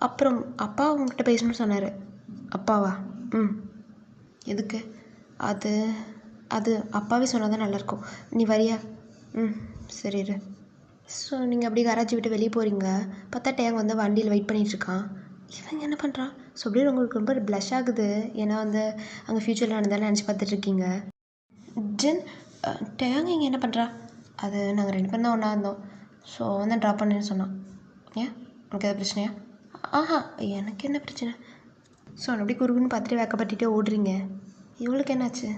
அப்புறம் அப்பா உங்ககிட்ட பேசணும்னு சொன்னார். அப்பாவா? எதுக்கு? அது அப்பாவே சொன்னால் தான் நல்லாயிருக்கும். நீ வரியா? சரி இரு. ஸோ நீங்கள் அப்படியே கராச்சி விட்டு வெளியே போகிறீங்க. பார்த்தா டேங் வந்து வண்டியில் வெயிட் பண்ணிகிட்ருக்கான். இவங்க என்ன பண்ணுறான்? ஸோ அப்படியே உங்களுக்கு ரொம்ப ப்ளஷ் ஆகுது. ஏன்னா வந்து அங்கே ஃப்யூச்சரில் நடந்தாலும் நினச்சி பார்த்துட்ருக்கீங்க. ஜின் டேங் இங்கே என்ன பண்ணுறா? அது நாங்கள் 2 பேரும் தான் ஒன்றா இருந்தோம். ஸோ வந்து ட்ராப் பண்ணுன்னு சொன்னான். ஏன் உனக்கு எதாவது பிரச்சனையா? ஆஹா எனக்கு என்ன பிரச்சனை? ஸோ அப்படி குறுகுன்னு பார்த்துட்டு வேக்கப்பட்டுட்டே ஓடுறீங்க. இவளுக்கு என்னாச்சு?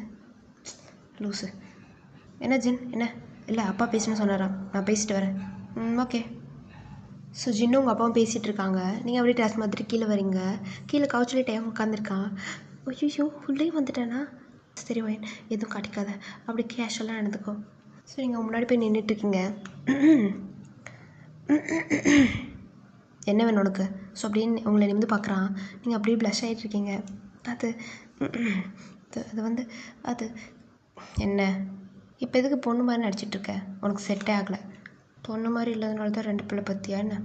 லூஸு. என்ன ஜின் என்ன? இல்லை அப்பா பேசணும்னு சொன்னாராம், நான் பேசிட்டு வரேன். ஓகே. ஸோ ஜின்னும் உங்கள் அப்பாவும் பேசிகிட்டு இருக்காங்க. நீங்கள் அப்படியே டேஸ் மாதிரி கீழே வரீங்க. கீழே கவுச்சிலே டைம் உட்காந்துருக்கான். ஐயோ உள்ளே வந்துட்டேனா? சரி ஒயின் எதுவும் காட்டிக்காத, அப்படி கேஷுவலாக நடந்துக்கோ. ஸோ நீங்கள் முன்னாடி போய் நின்றுட்டுருக்கீங்க. என்ன வேணும் உனக்கு? ஸோ அப்படின்னு உங்களை நிமிந்து பார்க்குறான். நீங்கள் அப்படியே ப்ளஷ் ஆகிட்ருக்கீங்க. அது வந்து அது என்ன இப்போ எதுக்கு பொண்ணு மாதிரி நடிச்சிட்ருக்க? உனக்கு செட்டே ஆகலை. பொண்ணு மாதிரி இல்லாதனால தான் 2 பிள்ளை பற்றியா என்ன?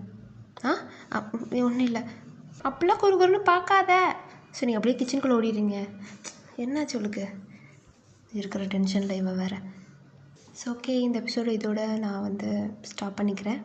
ஒன்றும் இல்லை. அப்படிலாம் குறுன்னு பார்க்காத. ஸோ நீங்கள் அப்படியே கிச்சனுக்குள்ளே ஓடிடுறீங்க. என்னாச்சு உங்களுக்கு? இருக்கிற டென்ஷனில் இவன் வேறு. ஸோ ஓகே, இந்த எபிசோடு இதோட நான் வந்து ஸ்டாப் பண்ணிக்கிறேன்.